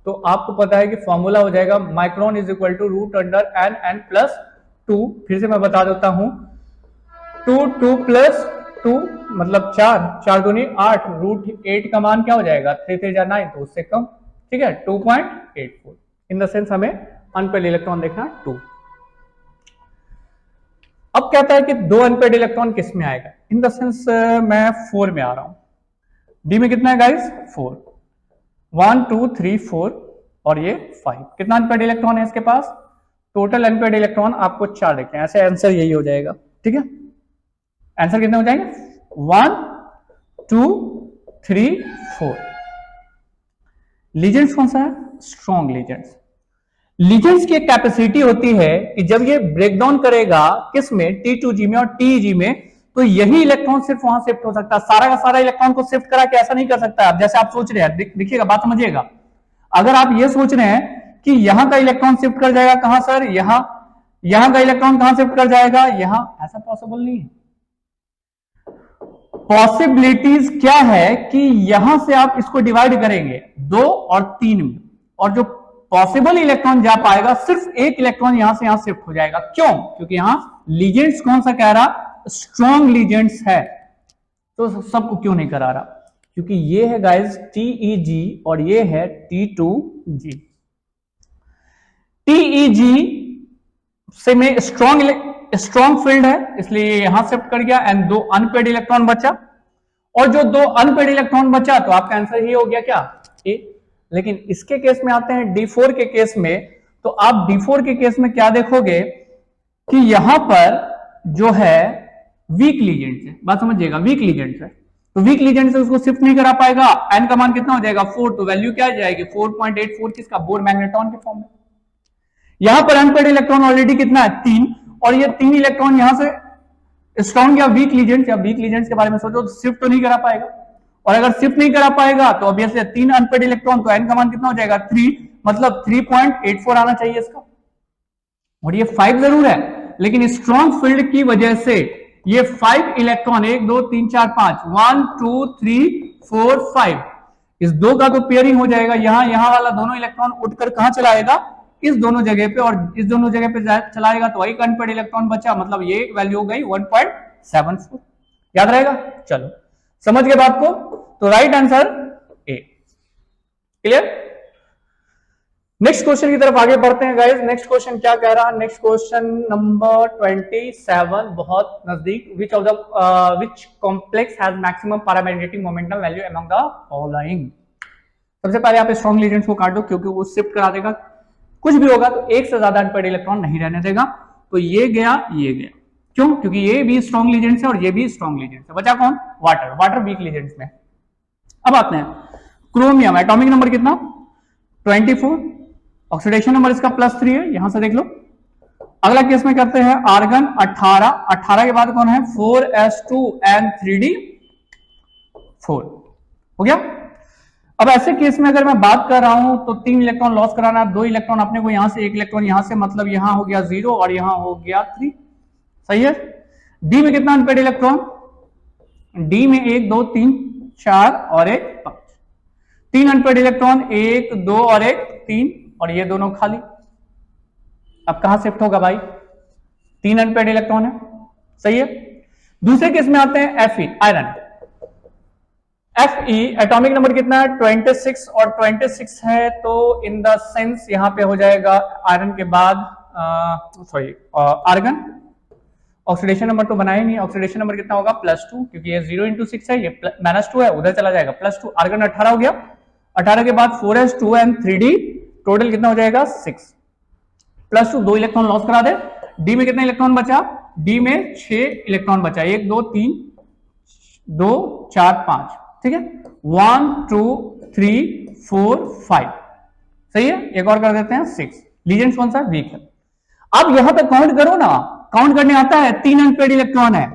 तो आपको पता है कि फॉर्मूला हो जाएगा micron is equal to root under n plus 2। फिर से मैं बता देता हूं, 2 प्लस 2 मतलब 4 4 दूनी 8, रूट 8 का मान क्या हो जाएगा 3 3 जा 9, तो उससे कम, ठीक है 2.84। इन द सेंस हमें अनपेयर्ड इलेक्ट्रॉन देखना 2। अब कहता है कि 2 अनपेयर्ड इलेक्ट्रॉन किस में आएगा, इन द सेंस मैं 4 में आ रहा हूं। डी में कितना है गाइस 4, 1 2 3 4 और ये 5। कितना अनपेयर्ड इलेक्ट्रॉन है इसके पास, टोटल अनपेयर्ड इलेक्ट्रॉन आपको 4 देखते हैं, ऐसे आंसर यही हो जाएगा, ठीक है। आंसर कितने हो जाएंगे 1 2 3 4। लीजेंड्स कौन सा है, स्ट्रॉन्ग लीजेंड्स। लीजेंड्स की एक कैपेसिटी होती है कि जब ये ब्रेक डाउन करेगा किसमें, T2G में और TEG में, तो यही इलेक्ट्रॉन सिर्फ वहां शिफ्ट हो सकता है, सारा का सारा इलेक्ट्रॉन को शिफ्ट करा के ऐसा नहीं कर सकता। अब जैसे आप सोच रहे हैं, देखिएगा बात समझिएगा, अगर आप ये सोच रहे हैं कि यहां का इलेक्ट्रॉन शिफ्ट कर जाएगा कहां सर, यहां का इलेक्ट्रॉन कहां शिफ्ट कर जाएगा यहां, ऐसा पॉसिबल नहीं है। पॉसिबिलिटीज क्या है कि यहां से आप इसको डिवाइड करेंगे 2 और 3 में, और जो पॉसिबल इलेक्ट्रॉन जा पाएगा सिर्फ एक इलेक्ट्रॉन यहां से यहां शिफ्ट हो जाएगा। क्यों, क्योंकि यहां लीजेंड्स कौन सा कह रहा, स्ट्रॉन्ग लीजेंड्स है। तो सबको क्यों नहीं करा रहा, क्योंकि ये है गाइस TEG और ये है T2G। TEG से में स्ट्रॉन्ग फील्ड है, इसलिए यहां शिफ्ट कर गया, एंड 2 अनपेयर्ड इलेक्ट्रॉन बचा, और जो 2 अनपेयर्ड इलेक्ट्रॉन बचा तो आपका आंसर ही हो गया क्या, ए। लेकिन इसके केस में आते हैं D4 के केस में, तो आप D4 के केस में क्या देखोगे कि यहां पर जो है वीक लीजेंड्स है, बात समझिएगा वीक लीजेंड्स है, तो वीक लीजेंड से उसको शिफ्ट नहीं करा पाएगा। n का मान कितना हो जाएगा 4, तो वैल्यू क्या आ जाएगी 4.84, किसका, बोर मैग्नेट्रॉन के फॉर्म में। यहां पर अनपेयर्ड इलेक्ट्रॉन ऑलरेडी कितना है 3, और ये 3 इलेक्ट्रॉन यहां से स्ट्रॉन्ग या वीक लीजेंड्स के बारे में सोचो, तो शिफ्ट तो नहीं करा पाएगा, और अगर शिफ्ट नहीं करा पाएगा तो ऑब्वियसली 3 अनपेड इलेक्ट्रॉन, तो एन का मान कितना हो जाएगा 3, मतलब 3.84 आना चाहिए इसका। और ये 5 जरूर है, लेकिन स्ट्रॉन्ग फील्ड की वजह से ये 5 इलेक्ट्रॉन 1 2 3 4 5 1 2 3 4 5 इस दो का तो पेयरिंग हो जाएगा, यहां वाला दोनों इलेक्ट्रॉन उठकर कहां चलाएगा, इस दोनों जगह पे, और इस दोनों जगह पे चलाएगा तो एक अनपेड इलेक्ट्रॉन बचा, मतलब ये वैल्यू हो गई 1.74। याद रहेगा? चलो समझ गए बात को, तो right answer A. Clear? Next question की तरफ आगे बढ़ते हैं गाइस। नेक्स्ट क्वेश्चन क्या कह रहा है? नेक्स्ट क्वेश्चन नंबर 27, बहुत नजदीक। Which complex has maximum paramagnetic momentum value among the following. सबसे पहले आप स्ट्रॉन्ग लीजेंड्स को काट दो, क्योंकि वो शिफ्ट करा देगा, कुछ भी होगा तो एक से ज्यादा अनपेड इलेक्ट्रॉन नहीं रहने देगा। तो ये गया, ये गया, क्यों? क्योंकि ये भी स्ट्रॉन्ग लीजेंड्स है और ये भी स्ट्रॉन्ग लीजेंड्स है। बचा कौन? वाटर वीक लीजेंड्स में। अब आते हैं क्रोमियम, एटॉमिक नंबर कितना? 24, ऑक्सीडेशन नंबर इसका +3 है, यहां से देख लो। अगला केस में करते हैं आर्गन 18 के बाद कौन है? 4s2n3d4 हो गया। अब ऐसे केस में अगर मैं बात कर रहा हूं तो 3 इलेक्ट्रॉन लॉस कराना, 2 इलेक्ट्रॉन अपने को यहां से, 1 इलेक्ट्रॉन यहां से, मतलब यहां हो गया 0 और यहां हो गया 3। सही है। डी में कितना अनपेड इलेक्ट्रॉन? डी में 1 2 3 4 और 1 5, 3 अनपेड इलेक्ट्रॉन, 1 2 और 1 3, और ये दोनों खाली। अब कहां शिफ्ट होगा भाई? 3 अनपेड इलेक्ट्रॉन है। सही है। दूसरे केस में आते हैं Fe, iron. Fe atomic number कितना है? 26, और 26 है तो इन द सेंस यहां पे हो जाएगा आयरन के बाद आर्गन। ऑक्सीडेशन नंबर तो बनाया ही नहीं, ऑक्सीडेशन नंबर कितना होगा? +2, क्योंकि ये 0 × 6 है, ये -2 है, उधर चला जाएगा +2। आर्गन 18 हो गया। 18 के बाद 4s2n3d, टोटल कितना हो जाएगा? 6 +2, 2 इलेक्ट्रॉन लॉस करा दे। डी में कितना इलेक्ट्रॉन बचा? डी में 6 इलेक्ट्रॉन बचा, 1 2 3 2 4 5, ठीक है। 1 2 3 4 5, सही है। एक और कर देते हैं 6। लीजेंड्स कौन सा? वीक है। अब यहां पे काउंट करो ना, काउंट करने आता है, 3 अनपेड इलेक्ट्रॉन है,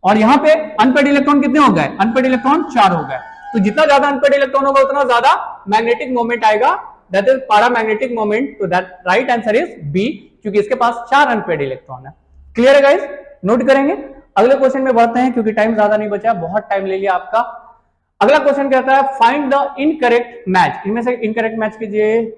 और यहां पे अनपेड इलेक्ट्रॉन कितने हो गए? अनपेड इलेक्ट्रॉन 4 हो गए। तो जितना ज्यादा अनपेड इलेक्ट्रॉन होगा उतना ज्यादा मैग्नेटिक मोमेंट आएगा, दैट इज पैरामैग्नेटिक मोमेंट। तो that right answer is B, क्योंकि इसके पास 4 अनपेड इलेक्ट्रॉन है। क्लियर है गाइस? नोट करेंगे। अगले क्वेश्चन में बढ़ते हैं, क्योंकि टाइम ज्यादा नहीं बचा, बहुत टाइम ले लिया आपका। अगला क्वेश्चन कहता है फाइंड द इनकरेक्ट मैच। इनमें से इनकरेक्ट मैच कीजिए।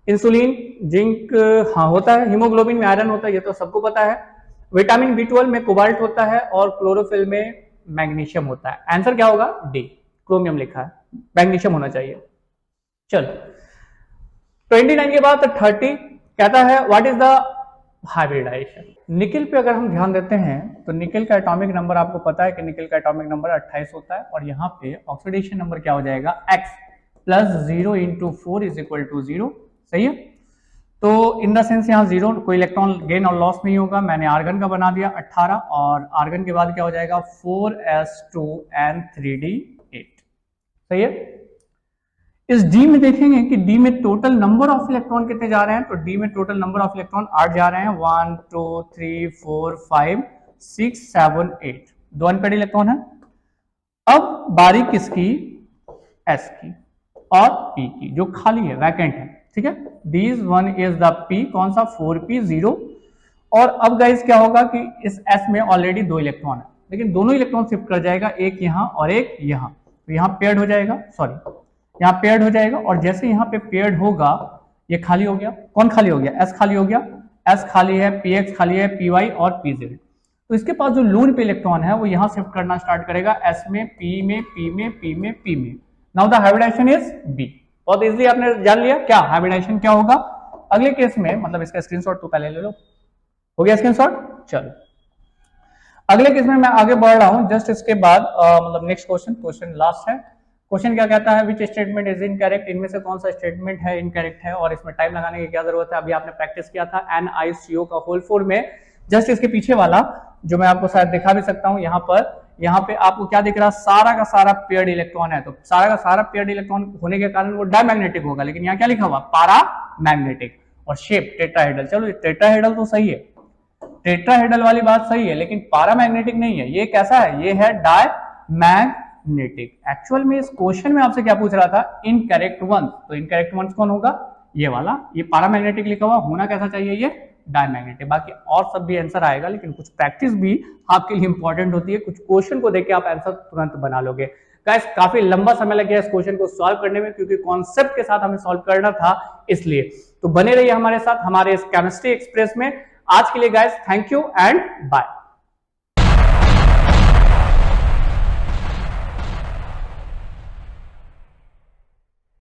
इंसुलिन, जिंक हाँ होता है, हीमोग्लोबिन में आयरन होता है, ये तो सबको पता है। विटामिन B12 में कोबाल्ट होता है, और क्लोरोफिल में मैग्नीशियम होता है। आंसर क्या होगा? डी, क्रोमियम लिखा है, मैग्नीशियम होना चाहिए। चलो 29 के बाद 30 कहता है what is the hybridisation. Nickel पे अगर हम ध्यान देते हैं तो निकेल का एटॉमिक नंबर आपको पता है कि निकेल का एटॉमिक नंबर 28 होता है, और यहाँ पे ऑक्सीडेशन नंबर क्या हो जाएगा? X + 0 × 4 = 0। सही है। तो इन द सेंस यहाँ 0, कोई इलेक्ट्रॉन गेन और लॉस नहीं होगा। मैंने आर्गन का बना दिया 18, और आर्गन के बाद क्या हो जाएगा? 4s2n3d8। सही है। इस डी में देखेंगे कि डी में टोटल नंबर ऑफ इलेक्ट्रॉन कितने जा रहे हैं, तो डी में टोटल नंबर ऑफ इलेक्ट्रॉन 8 जा रहे हैं। 1 2 3 4 5 6 7 8, 2 अनपेड इलेक्ट्रॉन है। अब बारी किसकी? एस की और पी की, जो खाली है, वैकेंट है, ठीक है। This one is the P, कौन सा? 4p0। और अब गाइस क्या होगा कि इस एस में ऑलरेडी 2 इलेक्ट्रॉन है, लेकिन दोनों इलेक्ट्रॉन शिफ्ट कर जाएगा, एक यहाँ और एक यहाँ, तो यहाँ पेयर्ड हो जाएगा, सॉरी यहाँ पेयर्ड हो जाएगा। और जैसे यहाँ पे पेयर्ड होगा, ये खाली हो गया। कौन खाली हो गया? एस खाली हो गया। एस खाली है, px खाली है, py और pz। तो इसके पास जो लून पे इलेक्ट्रॉन है वो यहाँ शिफ्ट करना स्टार्ट करेगा, s में, p में, p में, p में, p में। Now the hybridisation is b। बहुत इजीली आपने जान लिया क्या हाइब्रिडाइजेशन क्या होगा। अगले केस में, मतलब इसका स्क्रीनशॉट तो पहले ले लो, हो गया स्क्रीनशॉट। चलो अगले केस में मैं आगे बढ़ रहा हूं, जस्ट इसके बाद मतलब नेक्स्ट क्वेश्चन लास्ट है। क्वेश्चन क्या कहता है? Which statement is incorrect. इनमें से कौन सा स्टेटमेंट है इनकरेक्ट है, और इसमें टाइम लगाने की क्या जरूरत है? अभी आपने प्रैक्टिस किया था NiCO का होल 4 में। जस्ट इसके पीछे वाला जो मैं आपको शायद दिखा भी सकता हूं, यहाँ पे आपको क्या दिख रहा? सारा का सारा पेयर्ड इलेक्ट्रॉन है। तो सारा का सारा पेयर्ड इलेक्ट्रॉन होने के कारण वो डायमैग्नेटिक होगा, लेकिन यहाँ क्या लिखा हुआ? पैरामैग्नेटिक। और शेप टेट्राहेड्रल। चलो टेट्राहेड्रल तो सही है, टेट्राहेड्रल वाली बात सही है, लेकिन पैरामैग्नेटिक नहीं है। ये कैसा है? ये है डायमैग्नेटिक। एक्चुअल में इस क्वेश्चन में आपसे क्या पूछ रहा था? Incorrect one. तो इनकरेक्ट वन कौन होगा? ये वाला। ये पैरामैग्नेटिक लिखा हुआ, होना कैसा चाहिए? ये डायमैग्नेटिक। बाकी और सब भी आंसर आएगा, लेकिन कुछ प्रैक्टिस भी आपके लिए इंपॉर्टेंट होती है। कुछ क्वेश्चन को देख के आप आंसर तुरंत बना लोगे। गाइस काफी लंबा समय लग गया इस क्वेश्चन को सॉल्व करने में, क्योंकि कॉन्सेप्ट के साथ हमें सॉल्व करना था, इसलिए। तो बने रहिए हमारे साथ हमारे इस केमिस्ट्री एक्सप्रेस में। आज के लिए guys thank you and bye.